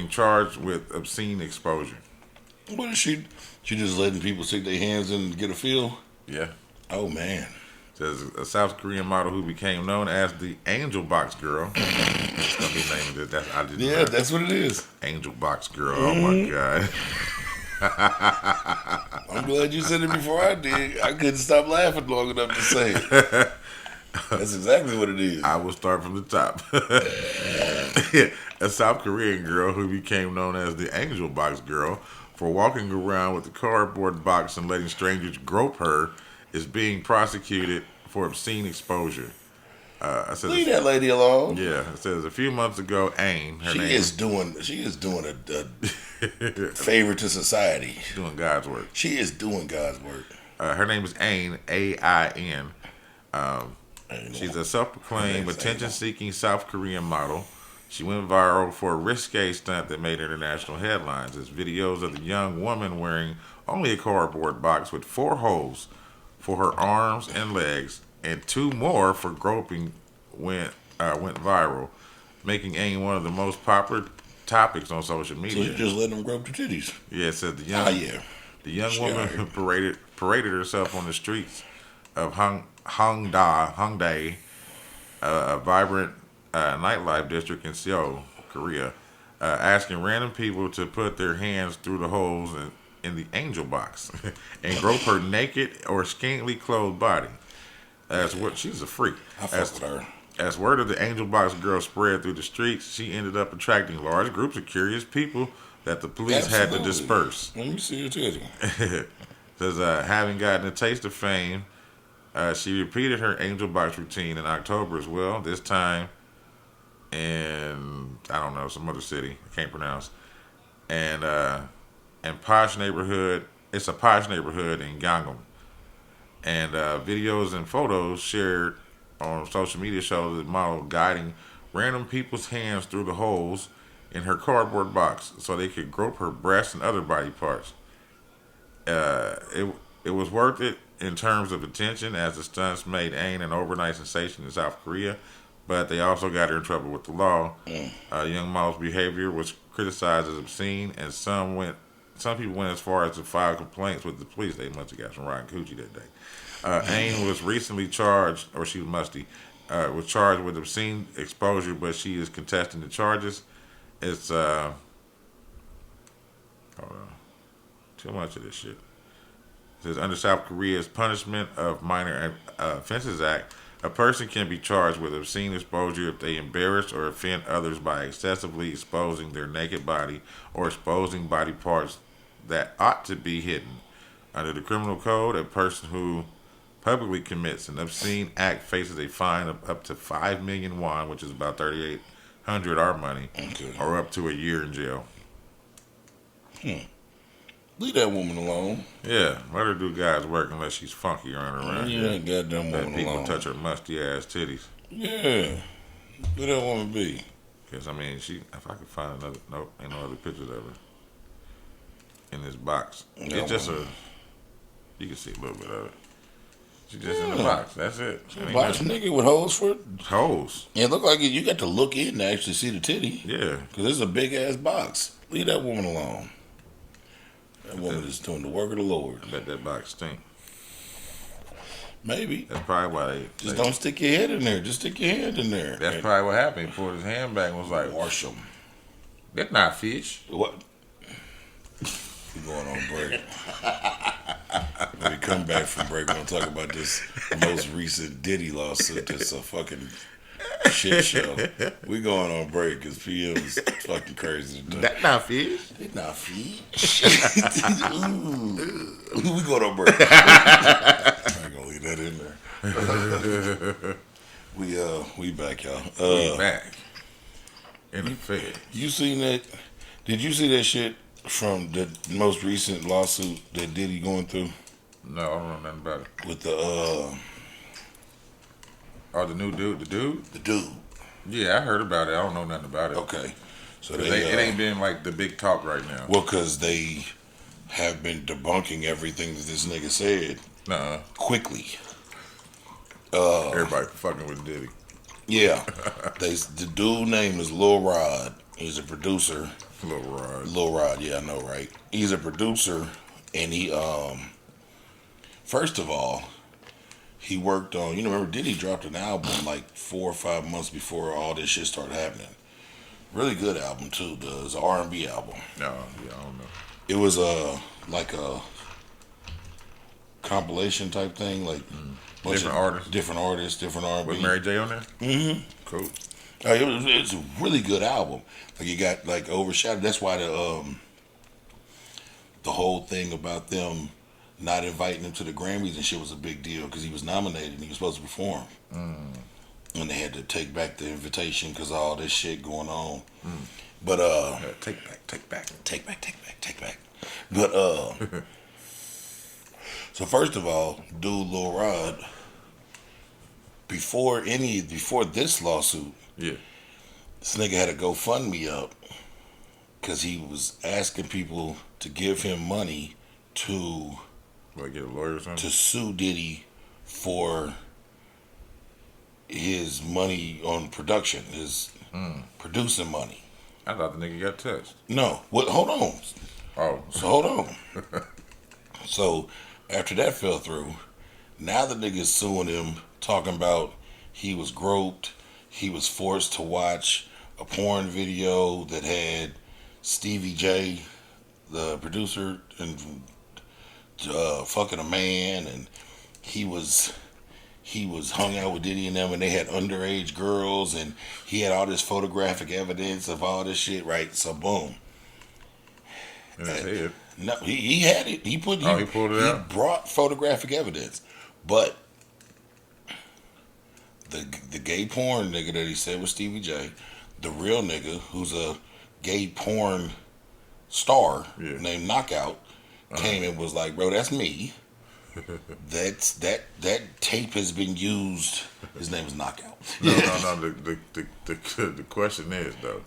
Charged with obscene exposure. What is she? She just letting people stick their hands in and get a feel? Yeah. Oh man. Says a South Korean model who became known as the Angel Box Girl. That's gonna be named it. I didn't know. That's what it is. Angel Box Girl. Oh my god. I'm glad you said it before I did. I couldn't stop laughing long enough to say it. That's exactly what it is. I will start from the top. A South Korean girl who became known as the Angel Box Girl for walking around with a cardboard box and letting strangers grope her is being prosecuted for obscene exposure. I said, Leave that lady alone. yeah, it says a few months ago, Ain, her She name is doing a favor to society. doing God's work. She is doing God's work. Her name is Ain, A-I-N. She's a self-proclaimed Her name's attention-seeking South Korean model. She went viral for a risque stunt that made international headlines. There's videos of the young woman wearing only a cardboard box with 4 holes for her arms and legs, and 2 more for groping went viral, making Ain one of the most popular topics on social So media. you just let them grope the titties. Yeah, it said Ah, yeah. the young She woman alright. paraded herself on the streets of Hongdae, a vibrant nightlife district in Seoul, Korea, asking random people to put their hands through the holes in the angel box and grope her naked or scantily clothed body. She's a freak. I fuck with her. As word of the Angel Box Girl spread through the streets, she ended up attracting large groups of curious people that the police had to Absolutely. disperse. Let me see your titty. Says, having gotten a taste of fame, she repeated her Angel Box routine in October as well, this time in, I don't know, some other city, I can't pronounce, and posh neighborhood, it's a posh neighborhood in Gangnam. And videos and photos shared on social media show the model guiding random people's hands through the holes in her cardboard box so they could grope her breasts and other body parts. It was worth it in terms of attention, as the stunts made Ain an overnight sensation in South Korea, but they also got her in trouble with the law. Young model's behavior was criticized as obscene, and some people went as far as to file complaints with the police. They must have got some rotten coochie that day. Ain was recently charged, or she was charged with obscene exposure, but she is contesting the charges. It's hold on, too much of this shit. It says under South Korea's Punishment of Minor Offenses Act, a person can be charged with obscene exposure if they embarrass or offend others by excessively exposing their naked body or exposing body parts that ought to be hidden. Under the criminal code, a person who publicly commits an obscene act faces a fine of up to 5 million won, which is about 3,800 our money, Okay. or up to a year in jail. Leave that woman alone. Yeah, let her do God's work unless she's funky running around You here. ain't goddamn Let woman people alone. touch her musty ass titties. Yeah. Let that woman be. Because, I mean, if I could find another, nope, ain't no other pictures of her in this box. Yeah, It's just well. you can see a little bit of it. She's just in the box. That's it. Ain't Box nothing. nigga with holes for it. Holes. It look like you got to look in to actually see the titty. Yeah. Because it's a big ass box. Leave that woman alone. That woman is doing the work of the Lord. I bet that box stink. Maybe. That's probably why they. Just don't stick your head in there. Just stick your hand in there. That's probably what happened. He pulled his hand back and was like, Wash them. that's not fish. What? We going on break. When we come back from break, we're going to talk about this most recent Diddy lawsuit. That's a fucking shit show. We going on break because PM is fucking crazy today. That's not fish. They not fish. Ooh. We going on break. I ain't gonna leave that in there. We back, y'all. We back. In the fed. You seen that? Did you see that shit from the most recent lawsuit that Diddy going through No, I don't know nothing about it. with the The new dude, the dude? the dude? Yeah, I heard about it. I don't know nothing about it. Okay, so 'Cause they it ain't been like the big talk right now. well, because they have been debunking everything that this nigga said Nuh-uh. quickly. Everybody fucking with Diddy. Yeah, the dude name is Lil Rod. He's a producer. Little Rod. Lil Rod, yeah, I know, right? He's a producer, and he first of all, he worked on, remember Diddy dropped an album like 4 or 5 months before all this shit started happening. Really good album too. It's an R&B album. No, yeah, I don't know. It was like a compilation type thing, like bunch Different of artists? different artists, different R&B. With Mary J on there? Mm-hmm. Cool. It's a really good album. Like it got like overshadowed. That's why the whole thing about them not inviting him to the Grammys and shit was a big deal because he was nominated and he was supposed to perform. And they had to take back the invitation because of all this shit going on. But Take back. take back. But so first of all, dude, Lil Rod, before this lawsuit, Yeah. this nigga had a GoFundMe up because he was asking people to give him money to Like get a lawyer or something? sue Diddy for his money on production, his producing money. I thought the nigga got touched. No, what? Hold on. Oh. So hold on. So after that fell through, now the nigga's suing him, talking about he was groped, he was forced to watch a porn video that had Stevie J, the producer, and fucking a man, and he was hung out with Diddy and them, and they had underage girls, and he had all this photographic evidence of all this shit, right? So boom. In his head. No, he had it. He pulled it out. He brought photographic evidence, but the gay porn nigga that he said was Stevie J, the real nigga who's a gay porn star named Knockout, came and was like, bro, that's me. that tape has been used. His name is Knockout. No. The question is though,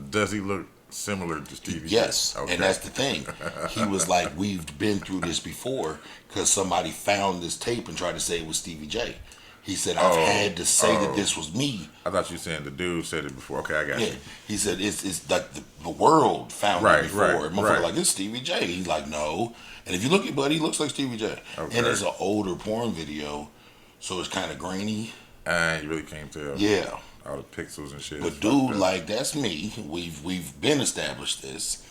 does he look similar to Stevie? Yes, Okay. and that's the thing. He was like, we've been through this before because somebody found this tape and tried to say it was Stevie J. He said, I've had to say that this was me. I thought you were saying the dude said it before. Okay, I got you. He said, it's like the world found it before. Right. Motherfucker like, it's Stevie J. He's like, no. And if you look at Buddy, he looks like Stevie J. Okay. And it's an older porn video, so it's kind of grainy. You really can't tell. Yeah. All the pixels and shit. But dude, like, that's me. We've been established this.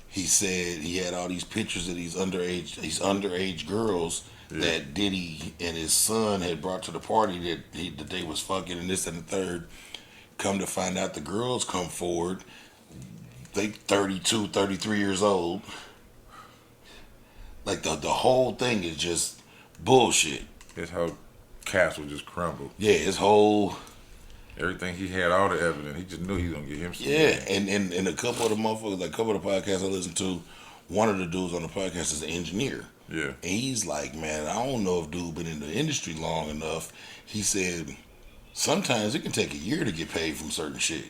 He said he had all these pictures of these underage girls that Diddy and his son had brought to the party that they was fucking and this and the third. Come to find out, the girls come forward. They 32, 33 years old. Like the whole thing is just bullshit. His whole castle just crumbled. Yeah, his whole. Everything he had, all the evidence. He just knew he was gonna get him some. Yeah, and a couple of the motherfuckers, like a couple of the podcasts I listen to, one of the dudes on the podcast is an engineer. Yeah. And he's like, man, I don't know if dude been in the industry long enough. He said, sometimes it can take a year to get paid from certain shit.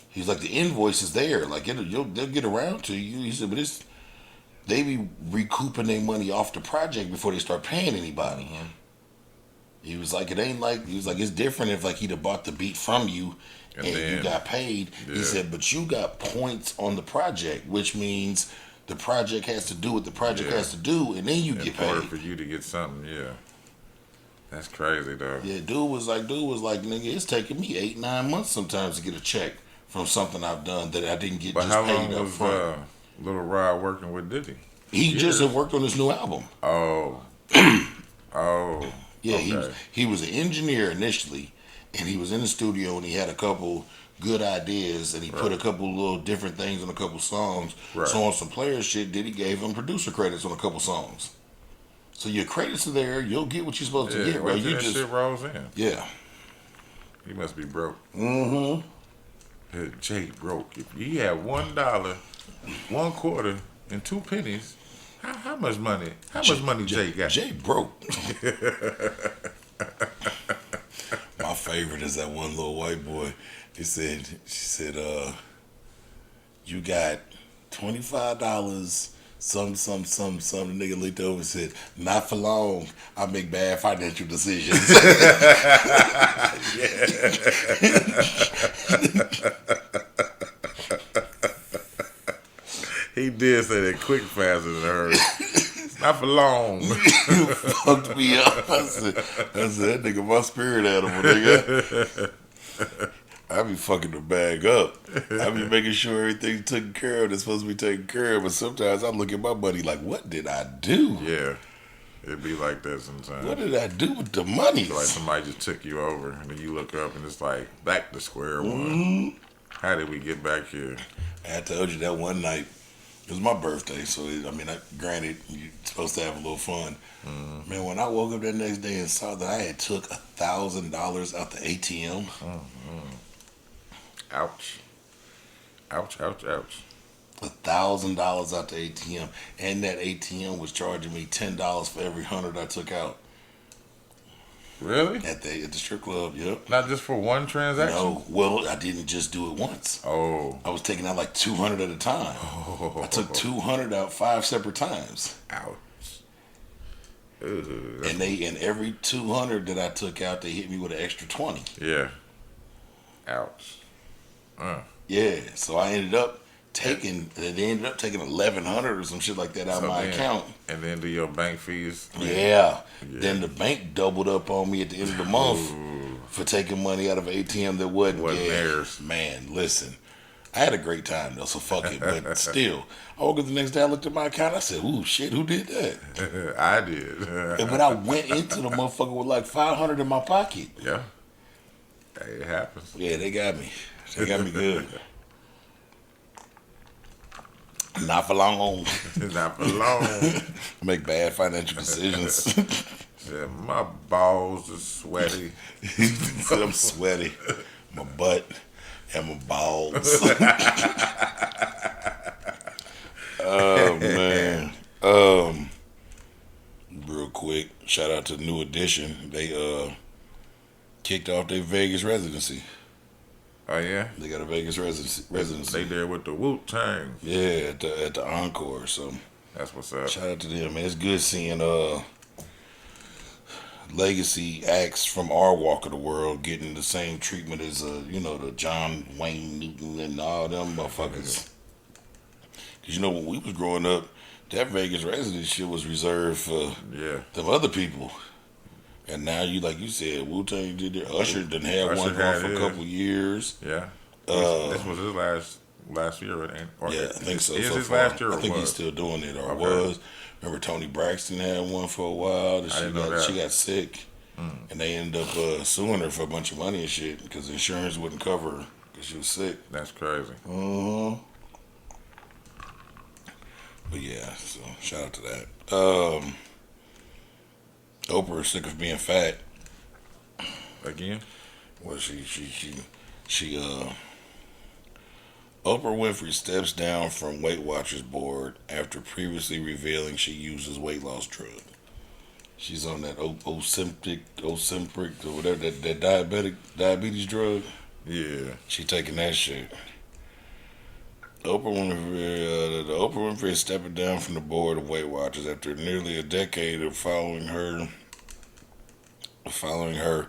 He's like, the invoice is there. Like, they'll get around to you. He said, but they be recouping their money off the project before they start paying anybody. Mm-hmm. He was like, it's different if like he'd have bought the beat from you and then, you got paid. Yeah. He said, but you got points on the project, which means the project has to do what the project has to do, and then you get paid. In order for you to get something, yeah. That's crazy, though. Yeah, dude was like, nigga, it's taking me 8-9 months sometimes to get a check from something I've done that I didn't get But just how paid long up was front. Little Rod working with Diddy? He just had worked on this new album. Oh. Yeah, Okay. he was an engineer initially, and he was in the studio and he had a couple good ideas and he put a couple little different things on a couple songs. Right. So on some player shit, Diddy gave him producer credits on a couple songs. So your credits are there, you'll get what you're supposed to get, bro. Wait till You that just shit rolls in. yeah. He must be broke. Mm-hmm. Jay broke. If you had $1, 1 quarter, and 2 pennies, how much money? How much money Jay got? Jay broke. My favorite is that one little white boy. She said, you got $25, some. The nigga looked over and said, not for long. I make bad financial decisions. He did say that quick, faster than her. Not for long. Fucked me up. I said, that nigga my spirit animal, nigga. I be fucking the bag up. I be making sure everything's taken care of that's supposed to be taken care of. But sometimes I look at my money like, what did I do? Yeah, it'd be like that sometimes. What did I do with the money? Feel like somebody just took you over, and then you look up and it's like back to square one. Mm-hmm. How did we get back here? I told you that one night. It was my birthday, so granted, you're supposed to have a little fun. Man, when I woke up that next day and saw that I had took $1,000 out the ATM, Ouch. Ouch, ouch, ouch. $1,000 out the ATM, and that ATM was charging me $10 for every 100 I took out Really? at the strip club. Yep. Not just for one transaction? No, well, I didn't just do it once. Oh. I was taking out like 200 at a time. I took 200 out 5 separate times. Ouch. Ew, And every 200 that I took out, they hit me with an extra 20. yeah. Ouch. Yeah, so I ended up taking. They ended up taking 1,100 or some shit like that out of my account. And then do your bank fees? Yeah. Then the bank doubled up on me at the end of the month for taking money out of an ATM that wasn't theirs. Man, listen. I had a great time though, so fuck it. But still, I woke up the next day, I looked at my account, I said, ooh, shit, who did that? I did. And when I went into the motherfucker with like 500 in my pocket. Yeah. Hey, it happens. Yeah, they got me. They got me good. Not for long. Not for long. Make bad financial decisions. Yeah, my balls are sweaty. Said I'm sweaty. My butt and my balls. Oh man. Real quick, shout out to New Edition. They kicked off their Vegas residency. Oh yeah, They got a Vegas residency. they there with the Wu-Tang. Yeah, at the Encore. So That's what's up. shout out to them, man. It's good seeing legacy acts from our walk of the world getting the same treatment as the John Wayne Newton and all them motherfuckers. Cause when we was growing up, that Vegas residency shit was reserved for Yeah. them other people. And now like you said, Wu Tang did it. Usher done had Usher one had going for a his. couple years. Yeah. This was his last year, or Yeah, I think so. Is so his far. last year? I Or think was? he's still doing it, or Okay. was. Remember, Tony Braxton had one for a while. I didn't know that. She got sick, and they ended up suing her for a bunch of money and shit because insurance wouldn't cover her because she was sick. That's crazy. But yeah, so shout out to that. Oprah is sick of being fat. Again? Well, Oprah Winfrey steps down from Weight Watchers board after previously revealing she uses weight loss drug. She's on that Ozempic or whatever, that diabetes drug. Yeah. She taking that shit. Oprah Winfrey is stepping down from the board of Weight Watchers after nearly a decade of following her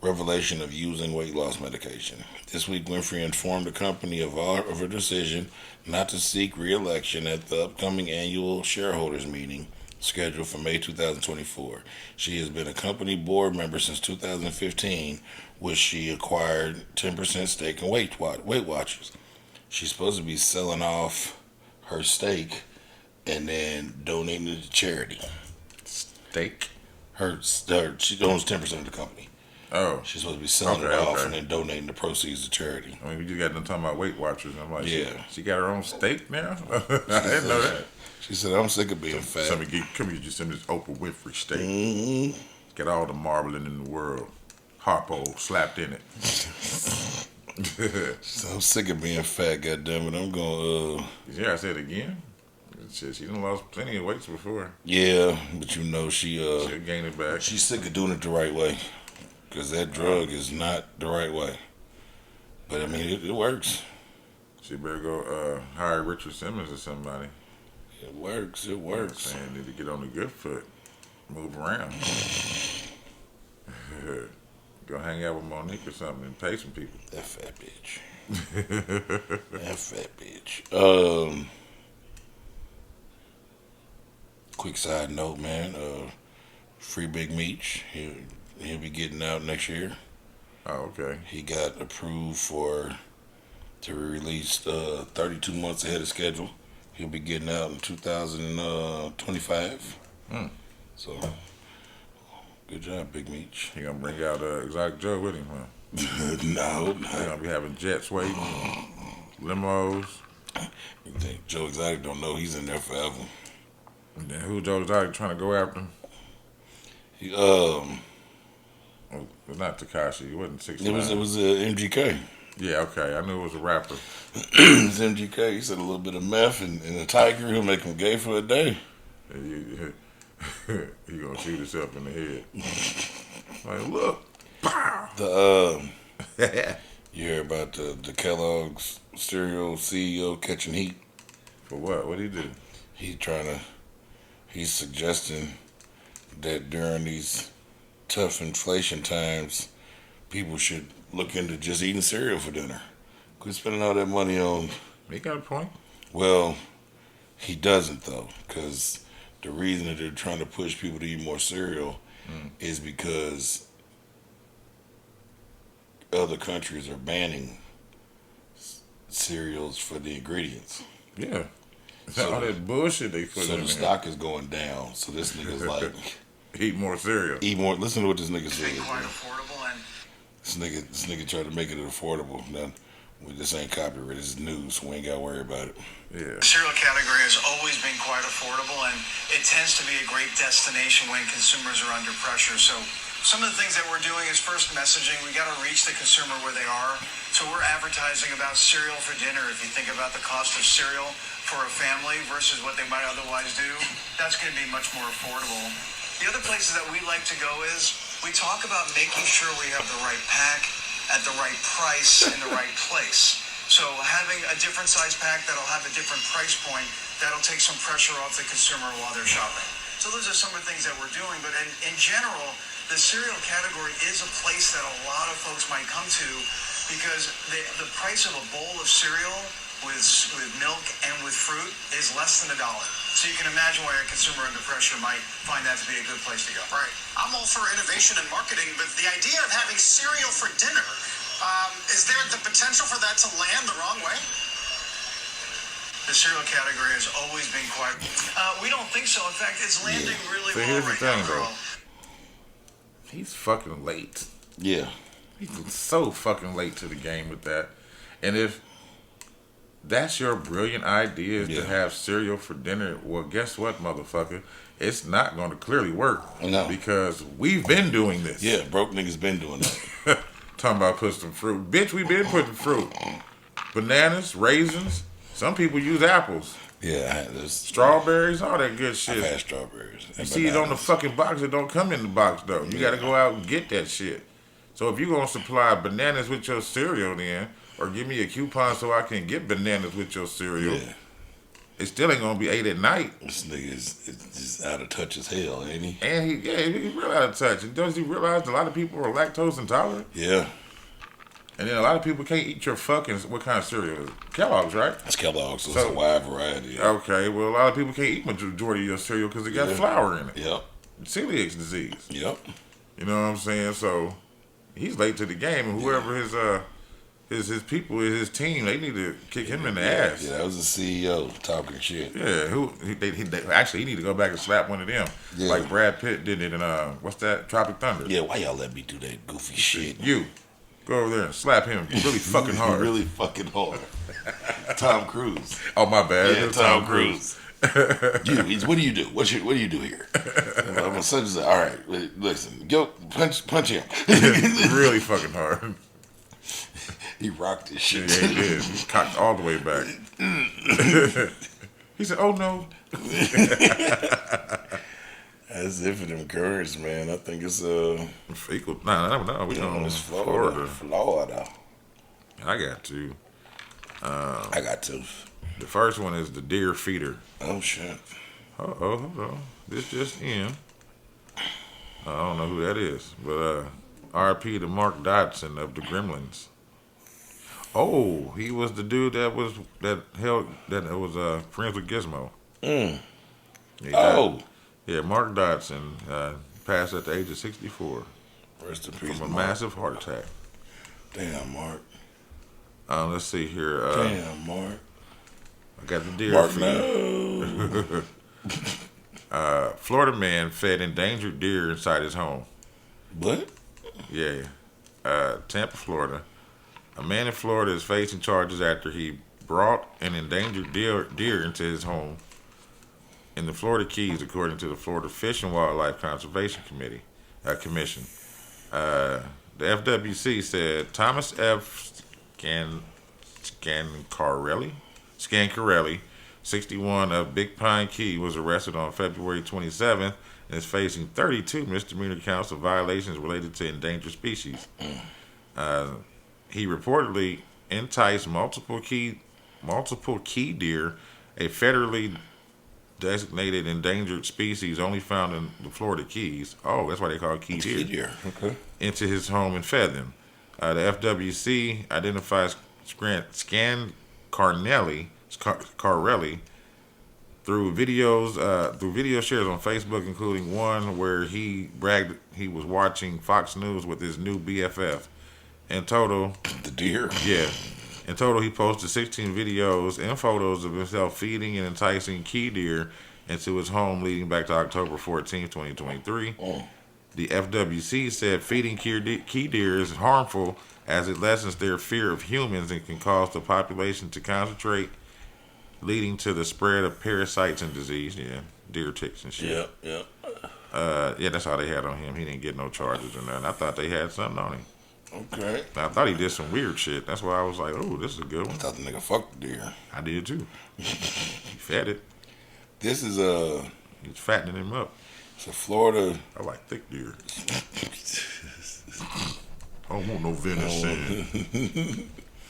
revelation of using weight loss medication. This week, Winfrey informed the company of her decision not to seek re-election at the upcoming annual shareholders meeting scheduled for May 2024. She has been a company board member since 2015, which she acquired 10% stake in Weight Watchers. She's supposed to be selling off her stake and then donating it to charity. Steak? She owns 10% of the company. Oh. She's supposed to be selling it off and then donating the proceeds to charity. I mean, we just got done talking about Weight Watchers. I'm like, Yeah. she got her own steak now? I didn't know that. She said, I'm sick of being fat. Come get you some of this Oprah Winfrey steak. Mm-hmm. Get all the marbling in the world. Harpo slapped in it. So I'm sick of being fat, goddammit. I'm going Yeah, I said it again. Shit, she done lost plenty of weights before. yeah, but she'll gain it back. she's sick of doing it the right way. Because that drug is not the right way. But I mean, it works. She better go hire Richard Simmons or somebody. It works. It I'm works. saying, need to get on the good foot. Move around. Go hang out with Monique or something and pay some people. That fat bitch. Quick side note, man. Free Big Meech. He'll be getting out next year. Oh, okay. He got approved to be released 32 months ahead of schedule. He'll be getting out in 2025. Hmm. So, good job, Big Meech. He gonna bring out Exotic Joe with him, huh? No, They not. gonna be having jets waiting, limos. You think Joe Exotic don't know he's in there forever? And then who Joe Exotic trying to go after him? He, Oh, it's not Takashi. He wasn't it 69. was MGK. Yeah, okay. I knew it was a rapper. It was MGK. He said a little bit of meth and a tiger. He'll make him gay for a day. And he gonna shoot himself in the head. Like, look, pow. You hear about the Kellogg's cereal CEO catching heat? For what? What he do? He's suggesting that during these tough inflation times, people should look into just eating cereal for dinner. Quit spending all that money on. He got a point. Well, he doesn't though, because the reason that they're trying to push people to eat more cereal is because other countries are banning cereals for the ingredients. Yeah. So- all that bullshit they put So in the there. stock is going down. So this nigga's like, Eat more cereal. eat more. Listen to what this nigga says. Quite affordable, and This nigga tried to make it affordable. Now, this ain't copyright. This is news. So we ain't got to worry about it. Yeah. the cereal category has always been quite affordable, and it tends to be a great destination when consumers are under pressure. So some of the things that we're doing is first messaging. We got to reach the consumer where they are. So we're advertising about cereal for dinner. If you think about the cost of cereal for a family versus what they might otherwise do, that's going to be much more affordable. The other places that we like to go is we talk about making sure we have the right pack at the right price in the right place. So having a different size pack that'll have a different price point, that'll take some pressure off the consumer while they're shopping. So those are some of the things that we're doing. But in general, the cereal category is a place that a lot of folks might come to because the price of a bowl of cereal with milk and with fruit is less than $1. So you can imagine why a consumer under pressure might find that to be a good place to go. Right. I'm all for innovation and marketing, but the idea of having cereal for dinner, is there the potential for that to land the wrong way? The cereal category has always been quite. We don't think so. In fact, it's landing really See, well here's the right now, thing, though. Earl. He's fucking late. Yeah. He's so fucking late to the game with that. And if that's your brilliant idea is Yeah. to have cereal for dinner, well, guess what, motherfucker? It's not going to clearly work. No. Because we've been doing this. Yeah, broke niggas been doing that. Talking about put some fruit. Bitch, we been putting fruit. Bananas, raisins. Some people use apples. Yeah, there's Strawberries, all that good I've shit. had strawberries. You see it on the fucking box. It don't come in the box, though. You got to go out and get that shit. So if you're going to supply bananas with your cereal then, or give me a coupon so I can get bananas with your cereal, Yeah. it still ain't going to be 8 at night. This nigga is just out of touch as hell, ain't he? And he's real out of touch. And does he realize a lot of people are lactose intolerant? Yeah. And then a lot of people can't eat your fucking, what kind of cereal is it? Kellogg's, right? It's Kellogg's, so it's a wide variety. Okay, well, a lot of people can't eat majority of your cereal because it got flour in it. Yep. Celiac disease. Yep. You know what I'm saying? So he's late to the game, and whoever his people, his team, they need to kick him in the ass. Yeah, that was the CEO talking shit. Yeah, actually he need to go back and slap one of them, Yeah. like Brad Pitt did it in what's that, Tropic Thunder. Yeah, why y'all let me do that goofy shit? You go over there and slap him really fucking hard. Really fucking hard. Tom Cruise. Oh my bad. Yeah, It was Tom Cruise. What do you do? What do you do here? I'm a son. All right, listen, go punch him. Really fucking hard. He rocked his Yeah, shit. he did. He cocked all the way back. He said, "Oh no." As if it encouraged, man. I think it's Fecal. No. We don't. it's Florida. I got two. I got two. The first one is the deer feeder. Oh shit. Hold on. This just in. I don't know who that is, but RP to Mark Dodson of the Gremlins. Oh, he was the dude that was friends with Gizmo. Mm. He died. Oh. Yeah, Mark Dodson passed at the age of 64 Rest in peace, from a Mark. massive heart attack. Damn, Mark. Let's see here. Damn, Mark. I got the deer Mark, feed. no. Florida man fed endangered deer inside his home. What? Yeah. Tampa, Florida. A man in Florida is facing charges after he brought an endangered deer into his home in the Florida Keys, according to the Florida Fish and Wildlife Conservation Commission. The FWC said Thomas F. Scancarelli, 61 of Big Pine Key, was arrested on February 27th and is facing 32 misdemeanor counts of violations related to endangered species. He reportedly enticed multiple key deer, a federally designated endangered species only found in the Florida Keys. Oh, that's why they call it key deer. Key deer. Okay. Into his home and fed them. The FWC identifies Carrelli through video shares on Facebook, including one where he bragged he was watching Fox News with his new BFF. In total, The deer. yeah. In total, he posted 16 videos and photos of himself feeding and enticing key deer into his home leading back to October 14, 2023. Oh. The FWC said feeding key deer is harmful as it lessens their fear of humans and can cause the population to concentrate, leading to the spread of parasites and disease. Yeah, deer ticks and shit. Yeah. Yeah, that's all they had on him. He didn't get no charges or nothing. I thought they had something on him. Okay. I thought he did some weird shit. That's why I was like, oh, this is a good one. Thought the nigga fucked the deer. I did too. He fed it. This is He was fattening him up. it's a Florida. I like thick deer. I don't want no venison.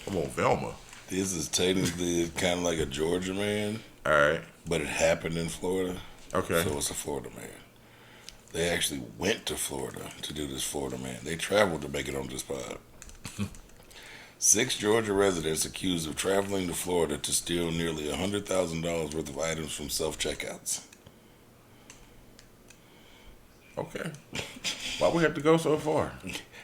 I want Velma. This is technically kind of like a Georgia man, All right. but it happened in Florida. Okay. So it's a Florida man. They actually went to Florida to do this Florida man. They traveled to make it on this pod. 6 Georgia residents accused of traveling to Florida to steal nearly $100,000 worth of items from self-checkouts. Okay. Why we have to go so far?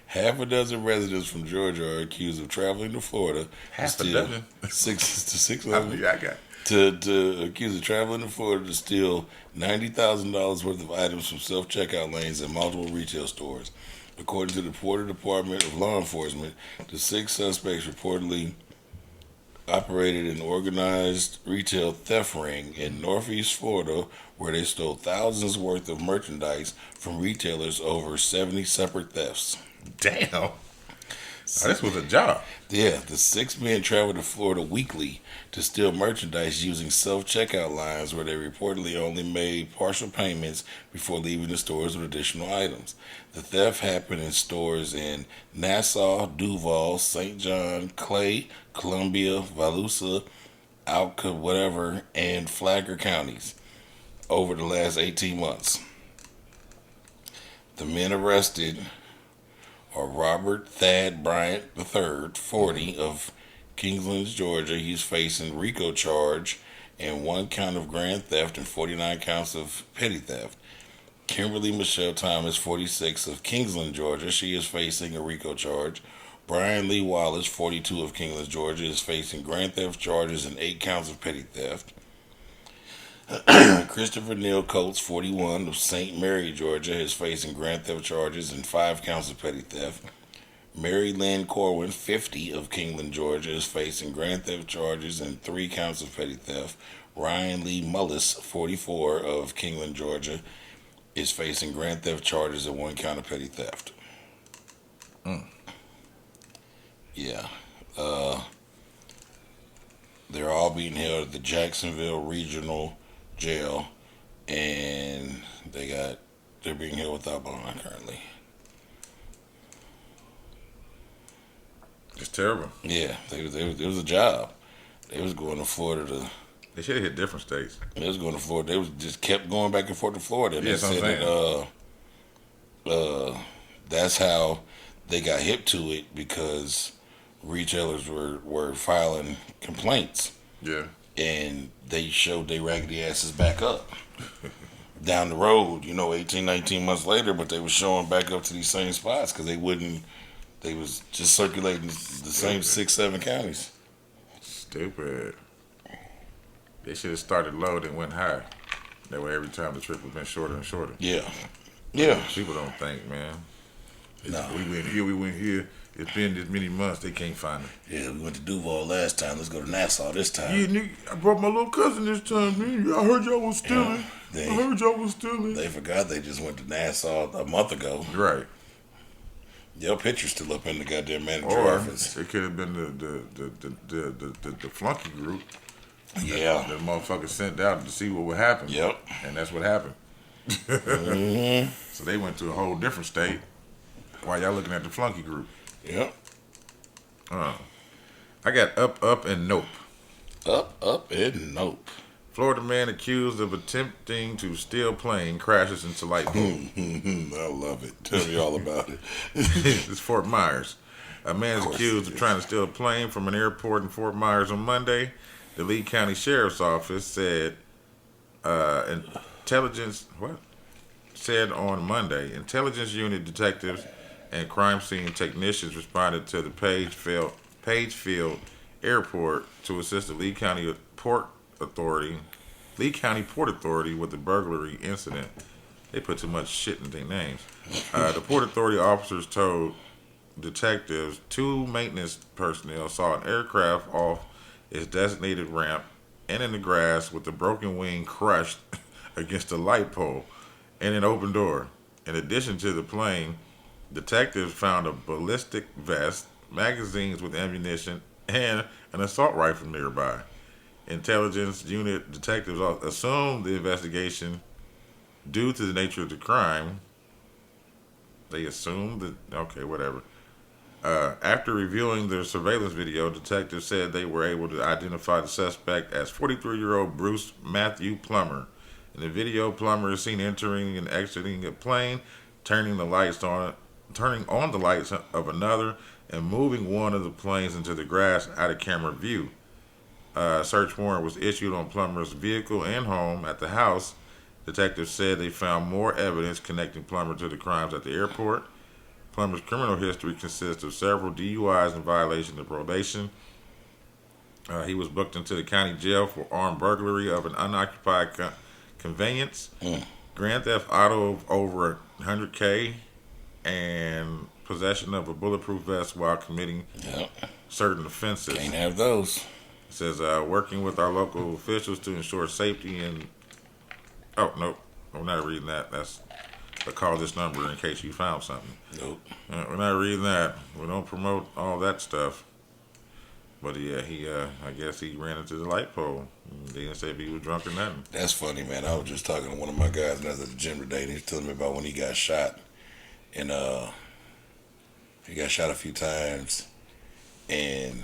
Half a dozen residents from Georgia are accused of traveling to Florida Half a to steal dozen? six of I them. got. To accused of traveling to Florida to steal $90,000 worth of items from self-checkout lanes at multiple retail stores. According to the Florida Department of Law Enforcement, the 6 suspects reportedly operated an organized retail theft ring in Northeast Florida where they stole thousands worth of merchandise from retailers over 70 separate thefts. Damn. Oh, this was a job. Yeah, the 6 men traveled to Florida weekly to steal merchandise using self-checkout lines where they reportedly only made partial payments before leaving the stores with additional items. The theft happened in stores in Nassau, Duval, St. John, Clay, Columbia, Volusia, Alka, whatever, and Flagler counties over the last 18 months. The men arrested are Robert Thad Bryant III, 40, of Kingsland, Georgia. He's facing RICO charge and 1 count of grand theft and 49 counts of petty theft. Kimberly Michelle Thomas, 46, of Kingsland, Georgia. She is facing a RICO charge. Brian Lee Wallace, 42, of Kingsland, Georgia, is facing grand theft charges and 8 counts of petty theft. Christopher Neal Coates, 41, of St. Mary, Georgia, is facing grand theft charges and 5 counts of petty theft. Mary Lynn Corwin, 50, of Kingland, Georgia, is facing grand theft charges and 3 counts of petty theft. Ryan Lee Mullis, 44, of Kingland, Georgia, is facing grand theft charges and 1 count of petty theft. Yeah. They're all being held at the Jacksonville Regional Jail, and they're being held without bond currently. It's terrible. Yeah, it was a job. They was going to Florida They should have hit different states. They was going to Florida. They was just kept going back and forth to Florida. And Yeah, they that's what said I'm that that's how they got hip to it because retailers were filing complaints. Yeah. And they showed their raggedy asses back up down the road, 18, 19 months later, but they were showing back up to these same spots because they wouldn't They was just circulating the same 6, 7 counties. Stupid. They should have started low and went high. That way, every time the trip would have been shorter and shorter. Yeah. Yeah. People don't think, man. No. We went here. It's been this many months. They can't find it. Yeah, we went to Duval last time. Let's go to Nassau this time. Yeah, nigga, I brought my little cousin this time, man. I heard y'all was stealing. Yeah, I heard y'all was stealing. They forgot they just went to Nassau a month ago. Right. Your picture's still up in the goddamn manager Or office. it could have been the flunky group. Yeah. The motherfucker sent out to see what would happen. Yep. And that's what happened. Mm-hmm. So they went to a whole different state while y'all looking at the flunky group. Yep. I got up, and nope. Up, and nope. Florida man accused of attempting to steal plane crashes into light pole. I love it. Tell me all about it. It's Fort Myers. A man is Of course accused it of is. trying to steal a plane from an airport in Fort Myers on Monday. The Lee County Sheriff's Office said on Monday, intelligence unit detectives and crime scene technicians responded to the Pagefield Airport to assist the Lee County Port Authority with the burglary incident. They put too much shit in their names. The Port Authority officers told detectives 2 maintenance personnel saw an aircraft off its designated ramp and in the grass with the broken wing crushed against a light pole and an open door. In addition to the plane, detectives found a ballistic vest, magazines with ammunition, and an assault rifle nearby. Intelligence unit detectives assumed the investigation due to the nature of the crime. They assumed that, okay, whatever. After reviewing the surveillance video, detectives said they were able to identify the suspect as 43-year-old Bruce Matthew Plummer. In the video, Plummer is seen entering and exiting a plane, turning on the lights of another, and moving one of the planes into the grass out of camera view. A search warrant was issued on Plummer's vehicle and home. At the house, detectives said they found more evidence connecting Plummer to the crimes at the airport. Plummer's criminal history consists of several DUIs in violation of probation. He was booked into the county jail for armed burglary of an unoccupied conveyance, grand theft auto of over $100K, and possession of a bulletproof vest while committing certain offenses. Can't have those. It says, working with our local officials to ensure safety and... Oh, nope. I'm not reading that. I call this number in case you found something. Nope. We're not reading that. We don't promote all that stuff. But yeah, I guess he ran into the light pole. They didn't say if he was drunk or nothing. That's funny, man. I was just talking to one of my guys when I was at the gym today, and he was telling me about when he got shot. And he got shot a few times. And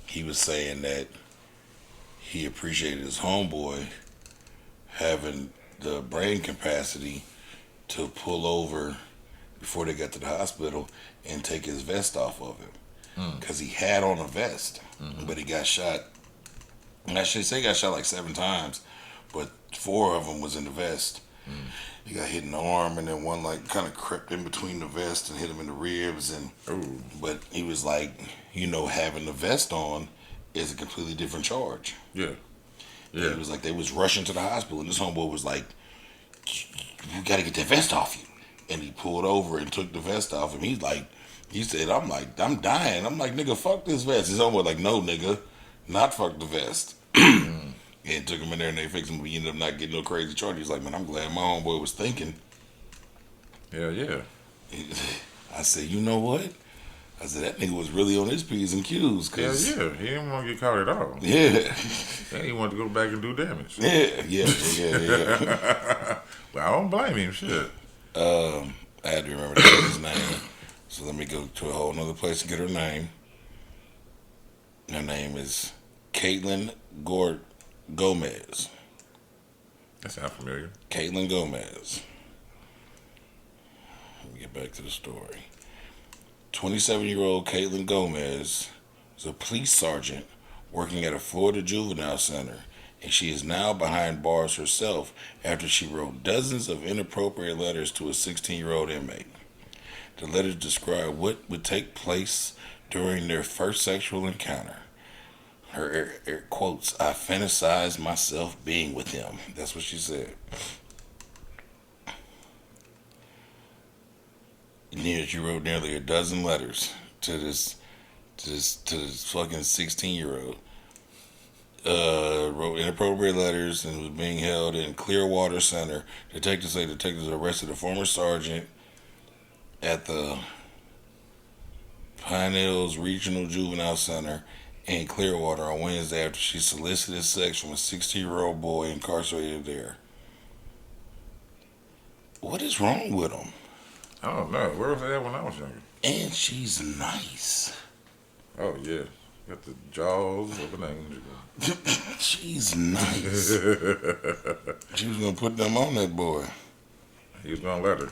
he was saying that he appreciated his homeboy having the brain capacity to pull over before they got to the hospital and take his vest off of him. Because he had on a vest, but he got shot. And I should say he got shot like 7 times, but 4 of them was in the vest. He got hit in the arm, and then one like kind of crept in between the vest and hit him in the ribs. But he was like, having the vest on is a completely different charge. Yeah. Yeah. It was like they was rushing to the hospital, and this homeboy was like, "You got to get that vest off you." And he pulled over and took the vest off him. He said, I'm dying. I'm like, nigga, fuck this vest. His homeboy like, no, nigga, not fuck the vest. And took him in there and they fixed him, but he ended up not getting no crazy charge. He's like, man, I'm glad my homeboy was thinking. Yeah. I said, you know what? I said, that nigga was really on his P's and Q's. Cause, Yeah. He didn't want to get caught at all. Yeah. And he wanted to go back and do damage. Yeah. Well, I don't blame him. Shit. I had to remember his name. So let me go to a whole nother place to get her name. Her name is Caitlin Gomez. That sounds familiar. Caitlin Gomez. Let me get back to the story. 27-year-old Caitlin Gomez is a police sergeant working at a Florida juvenile center, and she is now behind bars herself after she wrote dozens of inappropriate letters to a 16-year-old inmate. The letters describe what would take place during their first sexual encounter. Her quotes, "I fantasize myself being with him." That's what she said. She wrote nearly a dozen letters to this fucking 16-year-old. Wrote inappropriate letters and was being held in Clearwater Center. Detectives say detectives arrested a former sergeant at the Pine Hills Regional Juvenile Center in Clearwater on Wednesday after she solicited sex from a 16-year-old boy incarcerated there. What is wrong with him? I don't know. Where was they at when I was younger? And she's nice. Oh, yeah. Got the jaws of an angel. She's nice. She was going to put them on that boy. He was going to let her.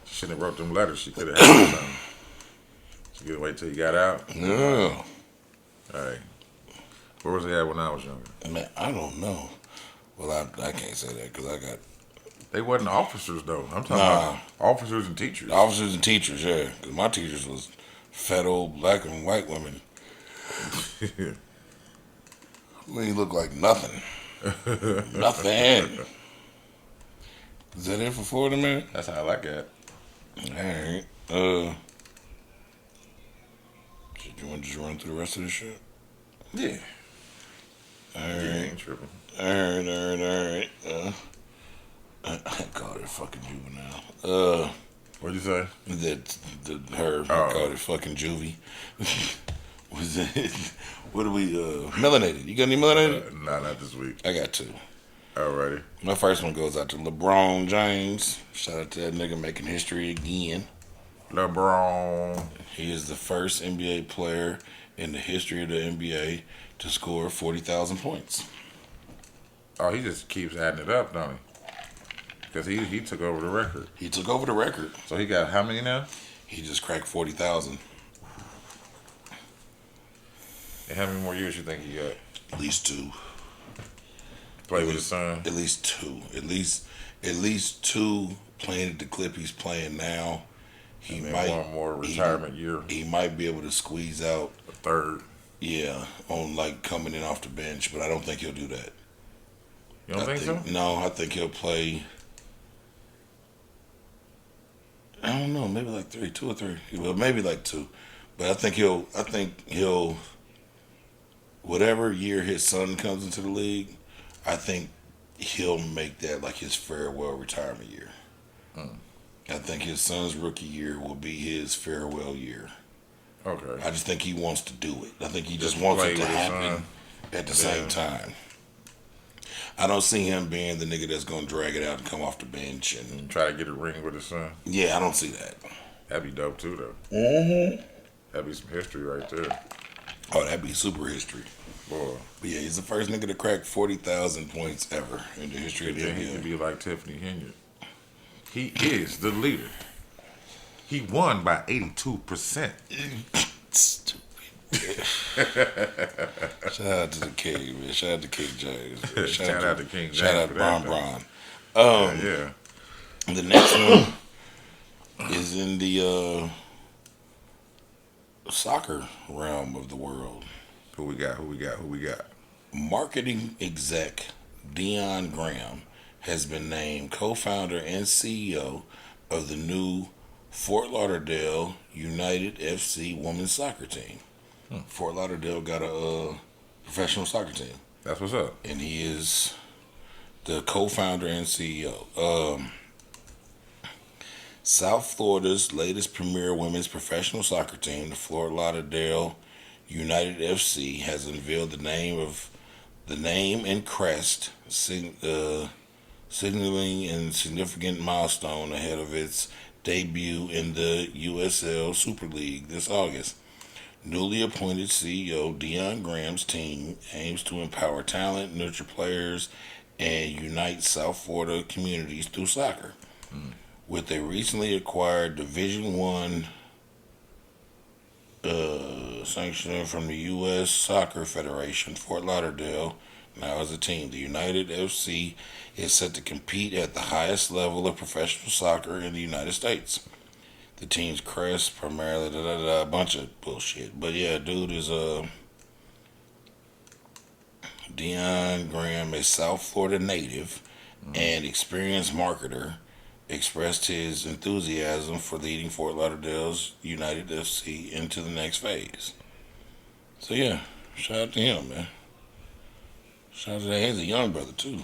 She shouldn't have wrote them letters. She could have had something. She could have waited till he got out. No. All right. Where was they at when I was younger? Man, I don't know. Well, I can't say that because I got They wasn't officers, though. I'm talking about officers and teachers. officers and teachers, yeah. Because my teachers was fat old black and white women. Who ain't look like nothing. Nothing. Is that it for Florida, man? That's how I like it. Alright. Shit, you want to just run through the rest of this shit? Yeah. You Alright. ain't tripping. Alright. I called it fucking juvenile. What'd you say? I called it fucking juvie. Was it? What do we? Melanated. You got any melanated? Nah, not this week. I got two. Alrighty. My first one goes out to LeBron James. Shout out to that nigga making history again. LeBron. He is the first NBA player in the history of the NBA to score 40,000 points. Oh, he just keeps adding it up, don't he? Because he took over the record. He took over the record. So he got how many now? He just cracked 40,000. And how many more years you think he got? At least two. Play with his son? At least two. At least two playing at the clip he's playing now. He And then might one more retirement year. He might be able to squeeze out, A third. yeah, on like coming in off the bench, but I don't think he'll do that. You don't think so? No, I think he'll play. I don't know, maybe like two or three. Well, maybe like two, but I think he'll. Whatever year his son comes into the league, I think he'll make that like his farewell retirement year. I think his son's rookie year will be his farewell year. Okay. I just think he wants to do it. I think he just Just wants play it to with his happen son. at the same time. I don't see him being the nigga that's going to drag it out and come off the bench. And Try to get a ring with his son. yeah, I don't see that. That'd be dope too, though. Mm-hmm. That'd be some history right there. Oh, that'd be super history. Boy. But yeah, he's the first nigga to crack 40,000 points ever in the history of the Then he could NBA. be like Tiffany Henry. He is the leader. He won by 82%. Stupid. Shout out to the King, man. Shout out to King James. Man. Shout out to King Shout James out to for that, Bron though. Bron. Yeah. The next one is in the soccer realm of the world. Who we got? Marketing exec Dion Graham has been named co-founder and CEO of the new Fort Lauderdale United FC women's soccer team. Fort Lauderdale got a professional soccer team, That's what's up. and he is the co-founder and CEO. South Florida's latest premier women's professional soccer team, the Fort Lauderdale United FC, has unveiled the name and crest, signaling a significant milestone ahead of its debut in the USL Super League this August. Newly appointed CEO Dion Graham's team aims to empower talent, nurture players, and unite South Florida communities through soccer. With a recently acquired Division One sanction from the U.S. Soccer Federation, Fort Lauderdale now as a team. The United FC is set to compete at the highest level of professional soccer in the United States. the team's crest primarily. A bunch of bullshit. But yeah, dude is Dion Graham, a South Florida native and experienced marketer, expressed his enthusiasm for leading Fort Lauderdale's United FC into the next phase. So yeah, shout out to him, man. Shout out to that. He's a young brother too.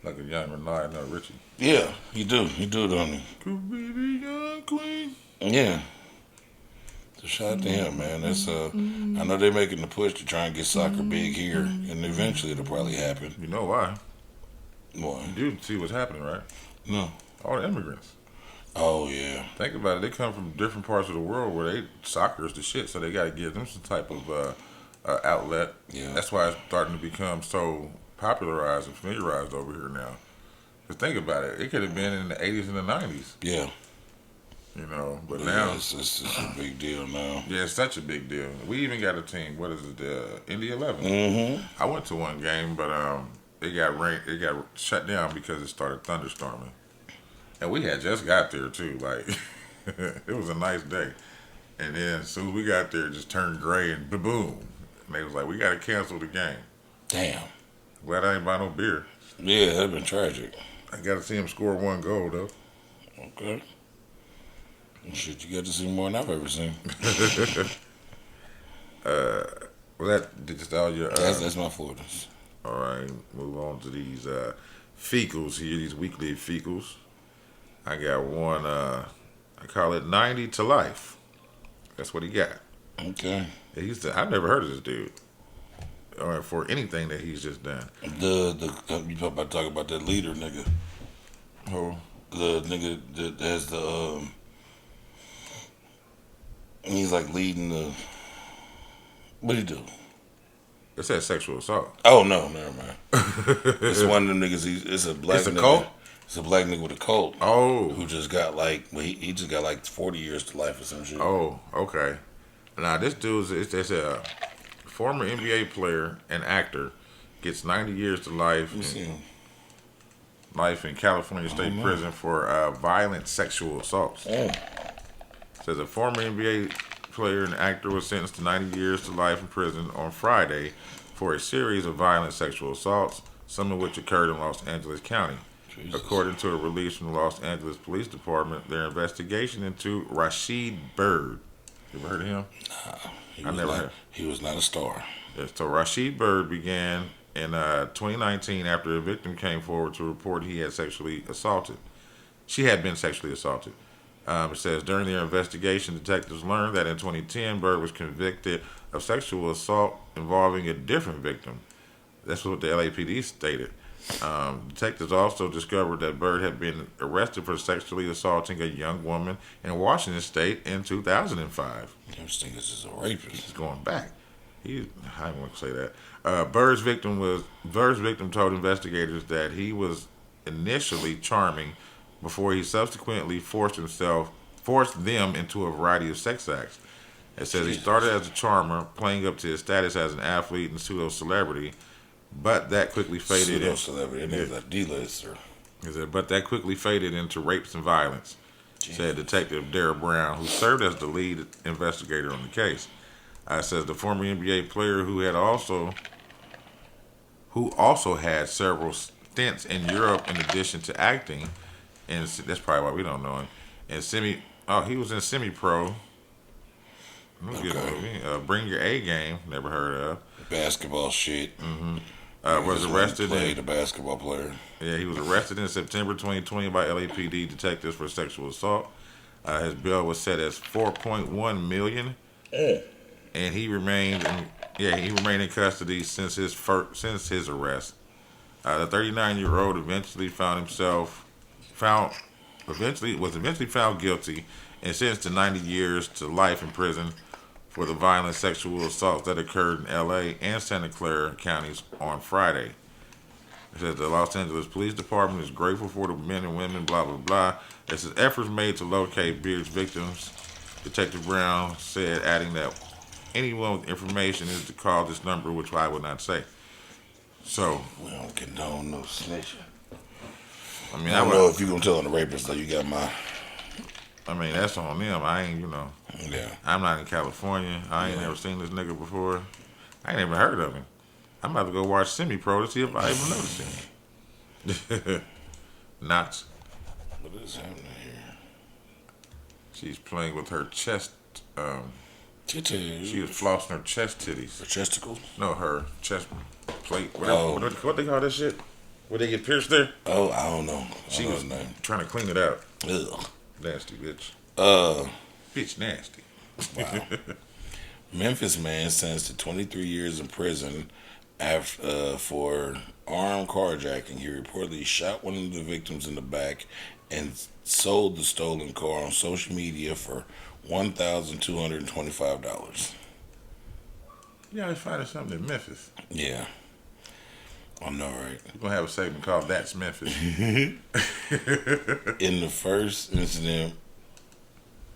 Like a young Renard, Richie. Yeah, he do, don't he? Could be the young queen. Yeah. So shout out to him, man. That's I know they're making the push to try and get soccer big here, and eventually it'll probably happen. You know why? Why? You see what's happening, right? No. All the immigrants. Oh yeah. Think about it. They come from different parts of the world where soccer is the shit, so they got to give them some type of outlet. Yeah. That's why it's starting to become so popularized and familiarized over here now. Because think about it. It could have been in the 80s and the 90s, Yeah. but Yeah, now, it's a big deal now. yeah, it's such a big deal. We even got a team. What is it? The Indy 11. Mm-hmm. I went to one game, but it got rain. It got shut down because it started thunderstorming, and we had just got there too. Like it was a nice day, and then as soon as we got there, it just turned gray and boom. And they was like, "We got to cancel the game." Damn. Glad I ain't buy no beer. Yeah, that'd been tragic. I got to see him score one goal though. Okay. Shit, you got to see more than I've ever seen. Well, that just all your. That's my Floridas. All right, move on to these fecals here. These weekly fecals. I got one. I call it 90 to life. That's what he got. Okay. I've never heard of this dude, or for anything that he's just done. You about to talk about that leader nigga. Oh, The nigga that has the he's like leading the. What'd he do? it says sexual assault. Oh no, never mind. It's one of them niggas. It's a black. It's a nigga. cult? It's a black nigga with a cult. Oh, Who just got he just got like 40 years to life or some shit. oh, okay. Now this dude's it's a former NBA player and actor gets 90 years to life. Let me see him. Life in California State Prison for violent sexual assaults. Oh. Says a former NBA player and actor was sentenced to 90 years to life in prison on Friday for a series of violent sexual assaults, some of which occurred in Los Angeles County. Jesus. According to a release from the Los Angeles Police Department, their investigation into Rashid Bird. You ever heard of him? He was not a star. Yes, so Rashid Bird began in 2019 after a victim came forward to report he had sexually assaulted. She had been sexually assaulted. It says during their investigation, detectives learned that in 2010, Bird was convicted of sexual assault involving a different victim. That's what the LAPD stated. Detectives also discovered that Bird had been arrested for sexually assaulting a young woman in Washington State in 2005. This nigga's just a rapist. He's going back. I don't want to say that. Bird's victim told investigators that he was initially charming before he subsequently forced them into a variety of sex acts. It says he started as a charmer, playing up to his status as an athlete and pseudo-celebrity, but that quickly faded. Pseudo-celebrity. That nigga's a D-lister. He said, but that quickly faded into rapes and violence, said Detective Dara Brown, who served as the lead investigator on the case. Says the former NBA player who also had several stints in Europe in addition to acting, and that's probably why we don't know him. And he was in semi-pro. Okay. Bring Your A Game, never heard of. Basketball shit. Was arrested. Played a basketball player. Yeah, he was arrested in September 2020 by LAPD detectives for sexual assault. His bail was set as $4.1 million, and he remained in custody since his arrest. The 39-year-old eventually found guilty and sentenced to 90 years to life in prison for the violent sexual assaults that occurred in L.A. and Santa Clara counties on Friday. It says the Los Angeles Police Department is grateful for the men and women, blah, blah, blah. It says efforts made to locate Beard's victims. Detective Brown said, adding that anyone with information is to call this number, which I would not say. So, We don't condone no snitching. I mean, I don't know if you're gonna tell on the rapist though. You got my I mean, that's on them. I ain't, yeah. I'm not in California. I ain't never seen this nigga before. I ain't even heard of him. I'm about to go watch Semi-Pro to see if I even noticed him. Not. What is happening here? She's playing with her chest. Titties. She was flossing her chest titties. Her chesticles. No, her chest plate. Whatever. What they call that shit? Where they get pierced there? Oh, I don't know. She I was don't know. trying to clean it out. Ugh. Nasty bitch. Uh, Bitch nasty. wow. Memphis man sentenced to 23 years in prison after for armed carjacking. He reportedly shot one of the victims in the back and sold the stolen car on social media for $1,225. You always finding something in Memphis. Yeah. I know, right? We're going to have a segment called That's Memphis. In the first incident,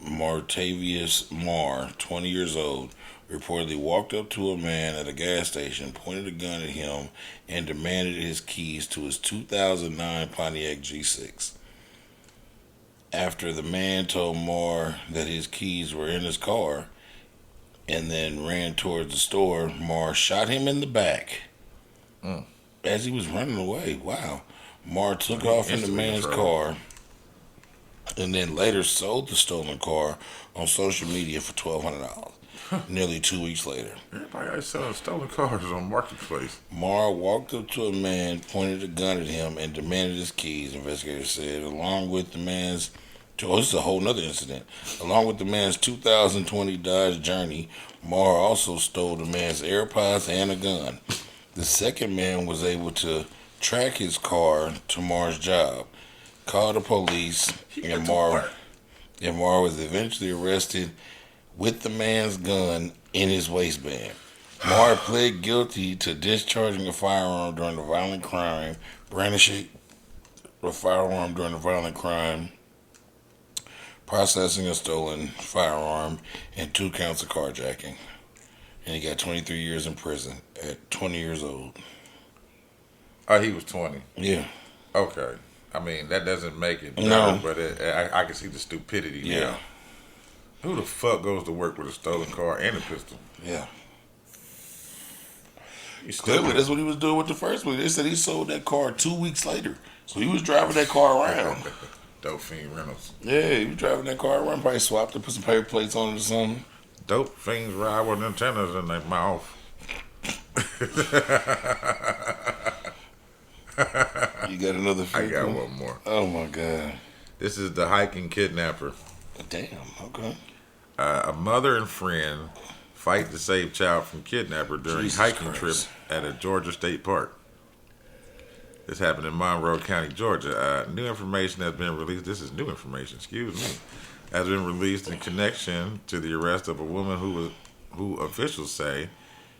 Martavius Marr, 20 years old, reportedly walked up to a man at a gas station, pointed a gun at him, and demanded his keys to his 2009 Pontiac G6. After the man told Marr that his keys were in his car and then ran towards the store, Marr shot him in the back as he was running away. Wow. Marr took off in the man's car and then later sold the stolen car on social media for $1,200. Nearly 2 weeks later, Everybody always selling stolen cars on Marketplace. Marr walked up to a man, pointed a gun at him, and demanded his keys, investigators said, along with the man's... Oh, this is a whole nother incident. Along with the man's 2020 Dodge Journey, Marr also stole the man's AirPods and a gun. The second man was able to track his car to Marr's job, called the police, and Marr was eventually arrested with the man's gun in his waistband. Marr pled guilty to discharging a firearm during the violent crime, brandishing a firearm during the violent crime, processing a stolen firearm, and 2 counts of carjacking. And he got 23 years in prison at 20 years old. Oh, he was 20. Yeah. Okay. I mean, that doesn't make it better, No. but I can see the stupidity. Yeah. Now. Who the fuck goes to work with a stolen car and a pistol? Yeah. You Clearly, stupid. that's what he was doing with the first one. They said he sold that car 2 weeks later. So he was driving that car around. Dope Fiend Reynolds. Yeah, he was driving that car around. Probably swapped it, put some paper plates on it or something. Dope Fiends ride with antennas in their mouth. You got another I got figure? one more. Oh, my God. This is the hiking kidnapper. Damn, okay. A mother and friend fight to save child from kidnapper during Jesus hiking Christ. trip at a Georgia state park. This happened in Monroe County, Georgia. New information has been released. This is new information, excuse me. Has been released in connection to the arrest of a woman who officials say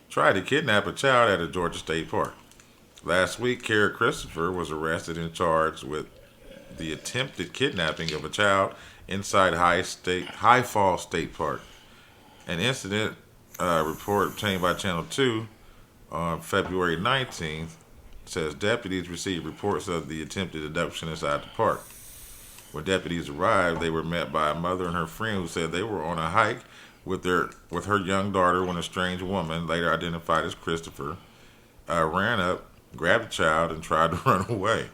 tried to kidnap a child at a Georgia state park. Last week, Kara Christopher was arrested and charged with the attempted kidnapping of a child inside High Falls State Park. An incident report obtained by Channel 2 on February 19th says deputies received reports of the attempted abduction inside the park. When deputies arrived, they were met by a mother and her friend who said they were on a hike with her young daughter when a strange woman, later identified as Christopher, ran up, grabbed the child, and tried to run away.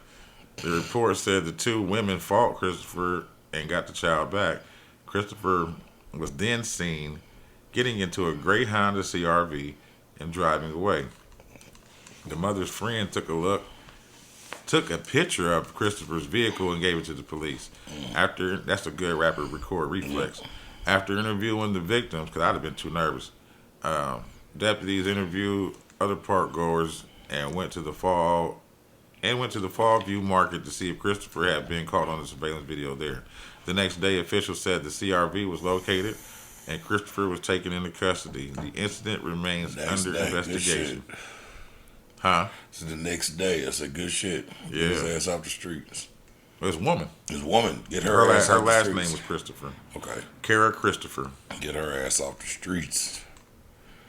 The report said the 2 women fought Christopher and got the child back. Christopher was then seen getting into a gray Honda CRV and driving away. The mother's friend took a picture of Christopher's vehicle and gave it to the police. That's a good rapid record reflex. After interviewing the victims, because I'd have been too nervous, deputies interviewed other park goers and went to the Fall View Market to see if Christopher had been caught on the surveillance video there. The next day, officials said the CRV was located and Christopher was taken into custody. The incident remains under investigation. Huh? So the next day, that's a good shit. Get his ass off the streets. This woman. This woman, get her ass Her off the last streets. name was Christopher. Okay. Kara Christopher. Get her ass off the streets.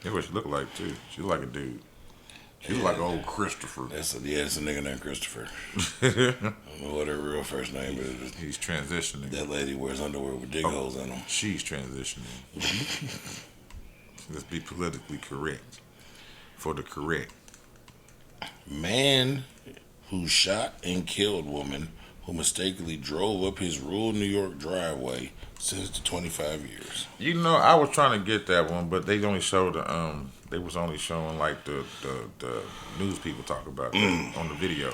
That's what she looked like, too. She looked like a dude. He was like old Christopher. It's a nigga named Christopher. I don't know what her real first name is. He's transitioning. That lady wears underwear with dig holes in them. She's transitioning. Let's be politically correct. For the correct. Man who shot and killed woman who mistakenly drove up his rural New York driveway sentenced to 25 years. You know, I was trying to get that one, but they only showed the they was only showing like the news people talk about that on the video.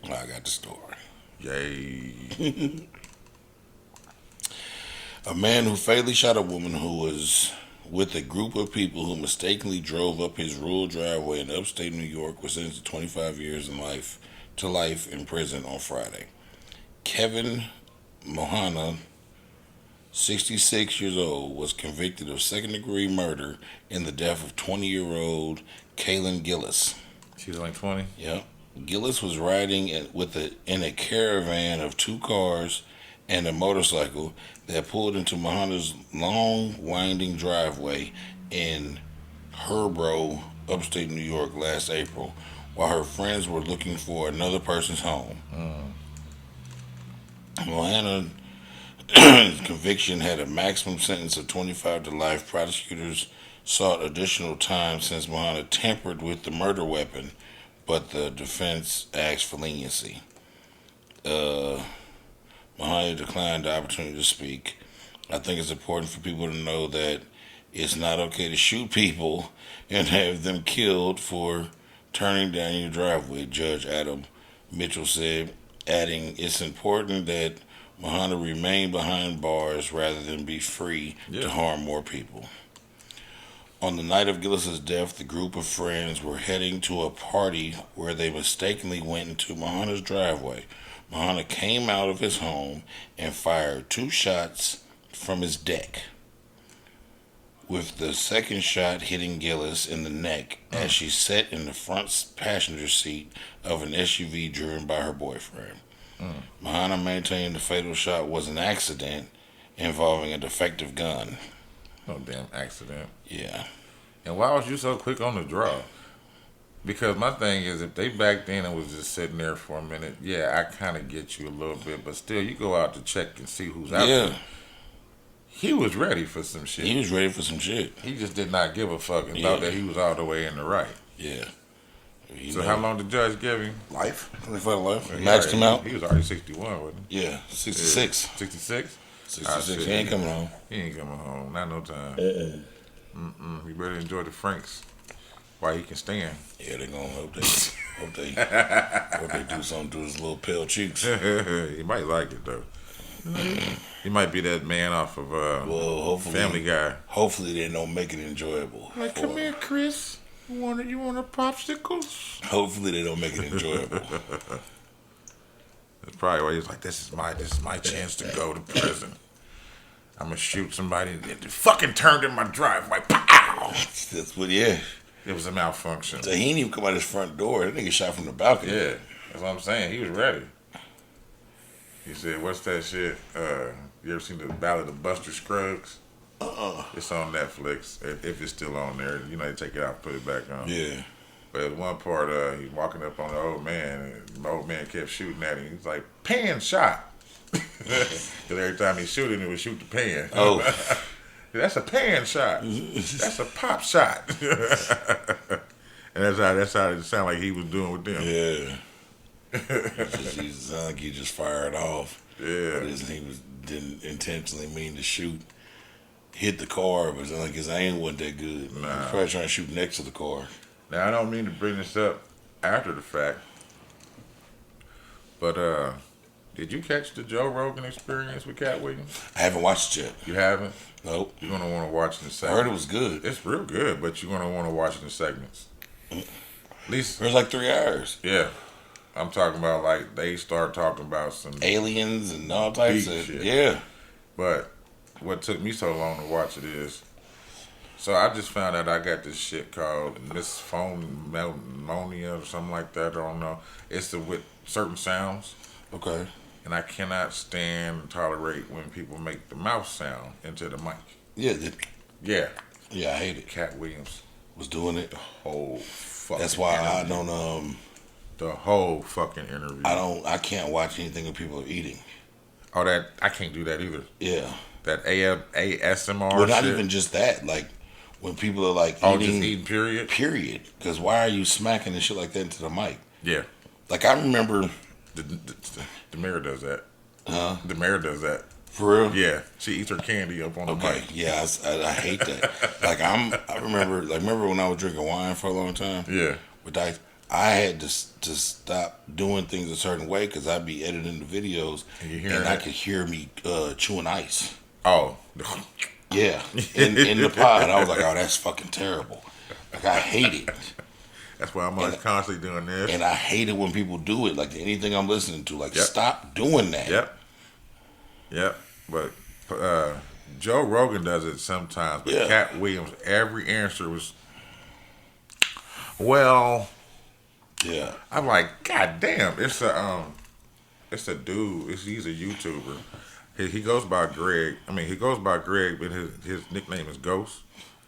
I got the story. Yay. A man who fatally shot a woman who was with a group of people who mistakenly drove up his rural driveway in upstate New York was sentenced to 25 years to life in prison on Friday. Kevin Mohana, 66 years old, was convicted of second-degree murder in the death of 20-year-old Kaylin Gillis. She's only 20? Yep. Gillis was riding in a caravan of 2 cars and a motorcycle that pulled into Mohana's long, winding driveway in Herbro, upstate New York, last April, while her friends were looking for another person's home. Mohana's conviction had a maximum sentence of 25 to life. Prosecutors sought additional time since Mohana tampered with the murder weapon, but the defense asked for leniency. Mohana declined the opportunity to speak. I think it's important for people to know that it's not okay to shoot people and have them killed for turning down your driveway, Judge Adam Mitchell said, adding, it's important that Mohana remain behind bars rather than be free to harm more people. On the night of Gillis's death, the group of friends were heading to a party where they mistakenly went into Mohana's driveway. Mohana came out of his home and fired 2 shots from his deck, with the second shot hitting Gillis in the neck as she sat in the front passenger seat of an SUV driven by her boyfriend. Mohana maintained the fatal shot was an accident involving a defective gun. No damn accident. Yeah. And why was you so quick on the draw? Because my thing is, if they backed in and was just sitting there for a minute, yeah, I kind of get you a little bit. But still, you go out to check and see who's out there. He was ready for some shit. He was ready for some shit. He just did not give a fuck and thought that he was all the way in the right. Yeah. So how long did the judge give him? Life. They for life. He Maxed him out. He was already 61, wasn't he? Yeah, 66. 66? 66. He ain't coming home. He ain't coming home. Not no time. You better enjoy the Franks while he can stand. Yeah, they gonna hope they do something to his little pale cheeks. He might like it though. He might be that man off of hopefully, Family Guy. Hopefully they don't make it enjoyable. Like, come here, Chris. You want a popsicles? Hopefully they don't make it enjoyable. That's probably why he's like, this is my chance to go to prison. I'm gonna shoot somebody that fucking turned in my driveway. Pow! That's what. Yeah. It was a malfunction. So he didn't even come out his front door. That nigga shot from the balcony. Yeah, that's what I'm saying. He was ready. He said, "What's that shit? You ever seen the Ballad of Buster Scruggs? It's on Netflix. If it's still on there, you know, they take it out, and put it back on. Yeah. But at one part, he's walking up on the old man, and the old man kept shooting at him. He's like, "Pan shot," because every time he shooting, it would shoot the pan. Oh. That's a pan shot. That's a pop shot. And that's how it sounded like he was doing with them. Yeah. He sounded like he just fired off. Yeah. But didn't intentionally mean to shoot. Hit the car, but it's like his aim wasn't that good. He was probably trying to shoot next to the car. Now, I don't mean to bring this up after the fact, but did you catch the Joe Rogan Experience with Cat Williams? I haven't watched it yet. You haven't? Nope. You're going to want to watch it in I segments. heard it was good. It's real good, but you're going to want to watch it in segments. At least, It was like 3 hours. yeah. I'm talking about, like, they start talking about some Aliens and all types Deep of shit. Yeah. But what took me so long to watch it is, so I just found out I got this shit called misophonia or something like that. I don't know. It's with certain sounds, Okay. and I cannot stand and tolerate when people make the mouth sound into the mic. Yeah. Yeah, Yeah, I hate it. Cat Williams was doing it. Whole fucking That's why I interview. don't The whole fucking interview. I can't watch anything where people are eating. Oh, that I can't do that either. Yeah. That ASMR Well, not shit. even just that. Like when people are like Oh, eating, just eating, period? period. Because why are you smacking and shit like that into the mic? Yeah. Like I remember, The mayor does that. huh? The mayor does that. For real? Yeah. She eats her candy up on the Okay. mic. Yeah, I hate that. Like I remember when I was drinking wine for a long time. Yeah. With Dice, I had to stop doing things a certain way because I'd be editing the videos And you hear and I that? could hear me chewing ice. Oh. Yeah, in the pod. I was like, oh, that's fucking terrible. Like I hate it. That's why I'm always constantly doing this. And I hate it when people do it. Like anything I'm listening to, like Yep. stop doing that. Yep. But Joe Rogan does it sometimes. But Yeah. Cat Williams, every answer was, well, Yeah. I'm like, God damn, it's a dude. He's a YouTuber. He goes by Greg. I mean, he goes by Greg, but his nickname is Ghost.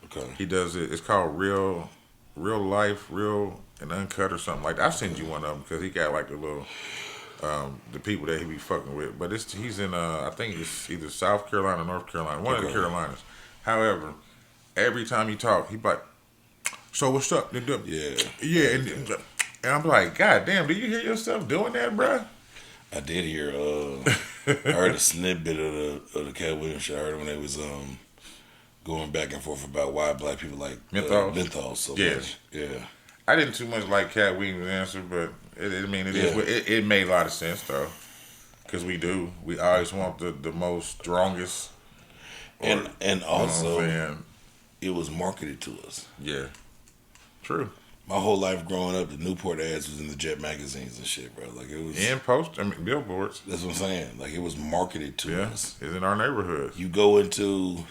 Okay. He does it. It's called Real Life, Real and Uncut or something like that. I'll send you one of them because he got like a little the people that he be fucking with. But he's in I think it's either South Carolina or North Carolina, one of the Okay. Carolinas. However, every time he talk, he be like, so what's up? Yeah. Yeah, and I'm like, God damn, do you hear yourself doing that, bruh? I did hear. I heard a snippet of the Cat Williams show. I heard when they was going back and forth about why black people like Menthols? menthols so Yeah. much. Yeah. I didn't too much like Cat Williams' answer, but Yeah. it made a lot of sense though, because we always want the most strongest, And you know what I'm also saying? it was marketed to us. Yeah, true. My whole life growing up, the Newport ads was in the Jet magazines and shit, bro. Like it was. And billboards. That's what I'm saying. Like it was marketed to Yeah, us. it's in our neighborhood. You go into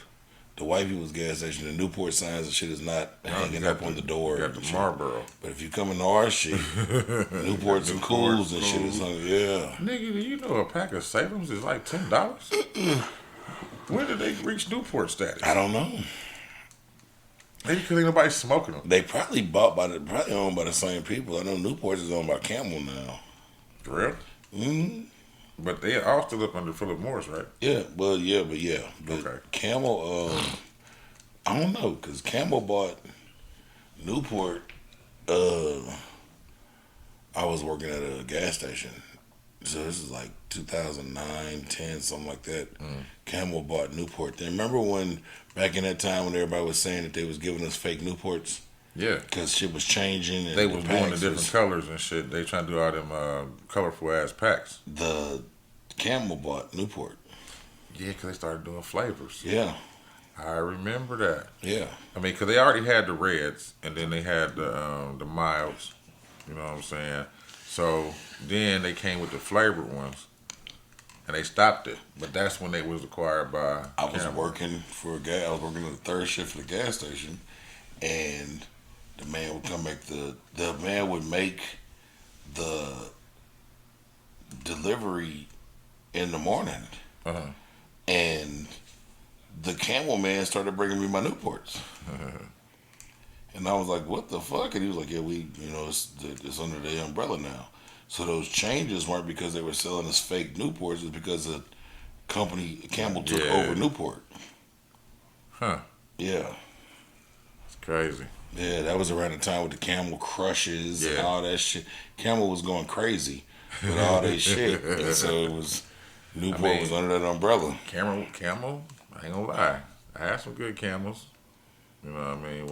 the white people's gas station, the Newport signs and shit is not hanging up on the door. You got and the shit. Marlboro. But if you come into our shit, Newports and Cools and shit is hung. Yeah. Nigga, do you know a pack of Salem's is like $10? When did they reach Newport status? I don't know. Maybe because ain't nobody smoking them. They probably probably owned by the same people. I know Newports is owned by Camel now. For real? Hmm. But they all still up under Philip Morris, right? Yeah. Well, yeah, but Okay. Camel. I don't know because Camel bought Newport. I was working at a gas station, so this is like 2009, 10, something like that. Camel bought Newport. Then remember when back in that time when everybody was saying that they was giving us fake Newports Yeah. because shit was changing and They was doing the packs different colors and shit. They trying to do all them colorful ass packs. The Camel bought Newport. Yeah, because they started doing flavors. Yeah, I remember that. yeah. I mean, because they already had the reds, and then they had the milds. You know what I'm saying? So then they came with the flavored ones, and they stopped it. But that's when they was acquired by. I was Camel. working for a gas. I was working the third shift for the gas station, and the man would come make the man would make the delivery in the morning, Uh-huh. and the Camel man started bringing me my Newports. And I was like, "What the fuck?" And he was like, "Yeah, it's under the umbrella now." So those changes weren't because they were selling us fake Newports; it's because the company Camel took Yeah. over Newport. Huh. Yeah, It's crazy. yeah, that was around the time with the Camel Crushes and Yeah. all that shit. Camel was going crazy with all that shit, and so it was Newport was under that umbrella. Camel, I ain't gonna lie. I had some good camels. You know what I mean?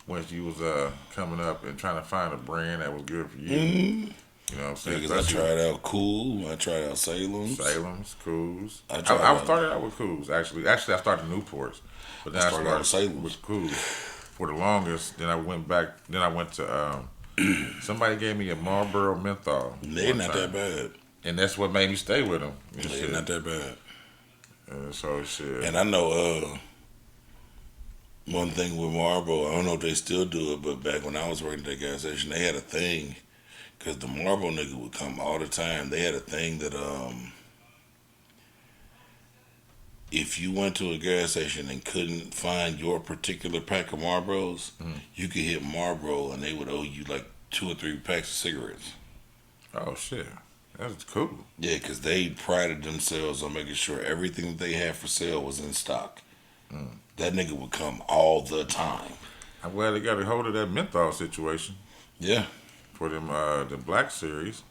Once you was coming up and trying to find a brand that was good for you. You know what I'm saying? Because I tried out Cool, I tried out Salem's, Cools. I I tried started out with Cools, actually. Actually, I started Newports. But then I started out with Salem's. with Cools for the longest. Then I went back. Then I went to, somebody gave me a Marlboro menthol. They're one not time. that bad. And that's what made me stay with them. They're not that bad. So shit. And I know one thing with Marlboro, I don't know if they still do it, but back when I was working at that gas station, they had a thing, because the Marlboro nigga would come all the time. They had a thing that if you went to a gas station and couldn't find your particular pack of Marlboros, you could hit Marlboro and they would owe you like 2 or 3 packs of cigarettes. Oh shit, that's cool. Yeah, because they prided themselves on making sure everything that they had for sale was in stock. That nigga would come all the time. I'm glad they got a hold of that menthol situation Yeah, for them the Black Series.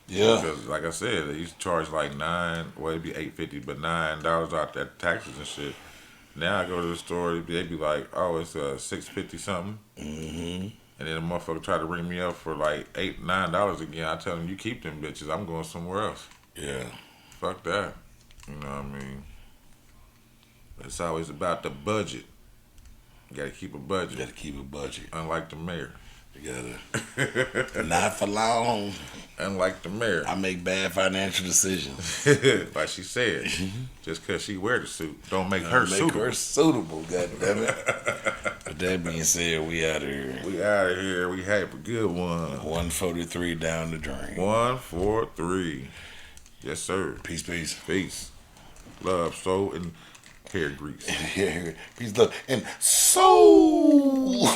yeah, Because, like I said, they used to charge like it'd be $8.50, but $9 out that taxes and shit. Now I go to the store, they be like, oh, it's $6.50 something, and then a motherfucker try to ring me up for like $8-9 again. I tell them, you keep them bitches. I'm going somewhere else. yeah. Fuck that. You know what I mean? It's always about the budget. You gotta keep a You budget, gotta keep a budget. unlike the mayor. You gotta. Not for long. Unlike the mayor. I make bad financial decisions. Like she said, just because she wear the suit, don't make her Make suitable. her suitable, goddammit. With that being said, we out of here. We out of here. We have a good one. 143 down the drain. 1, 4, 3. Yes, sir. Peace, peace. Peace. Love, soul, and hair grease. Yeah, peace, love, and soul.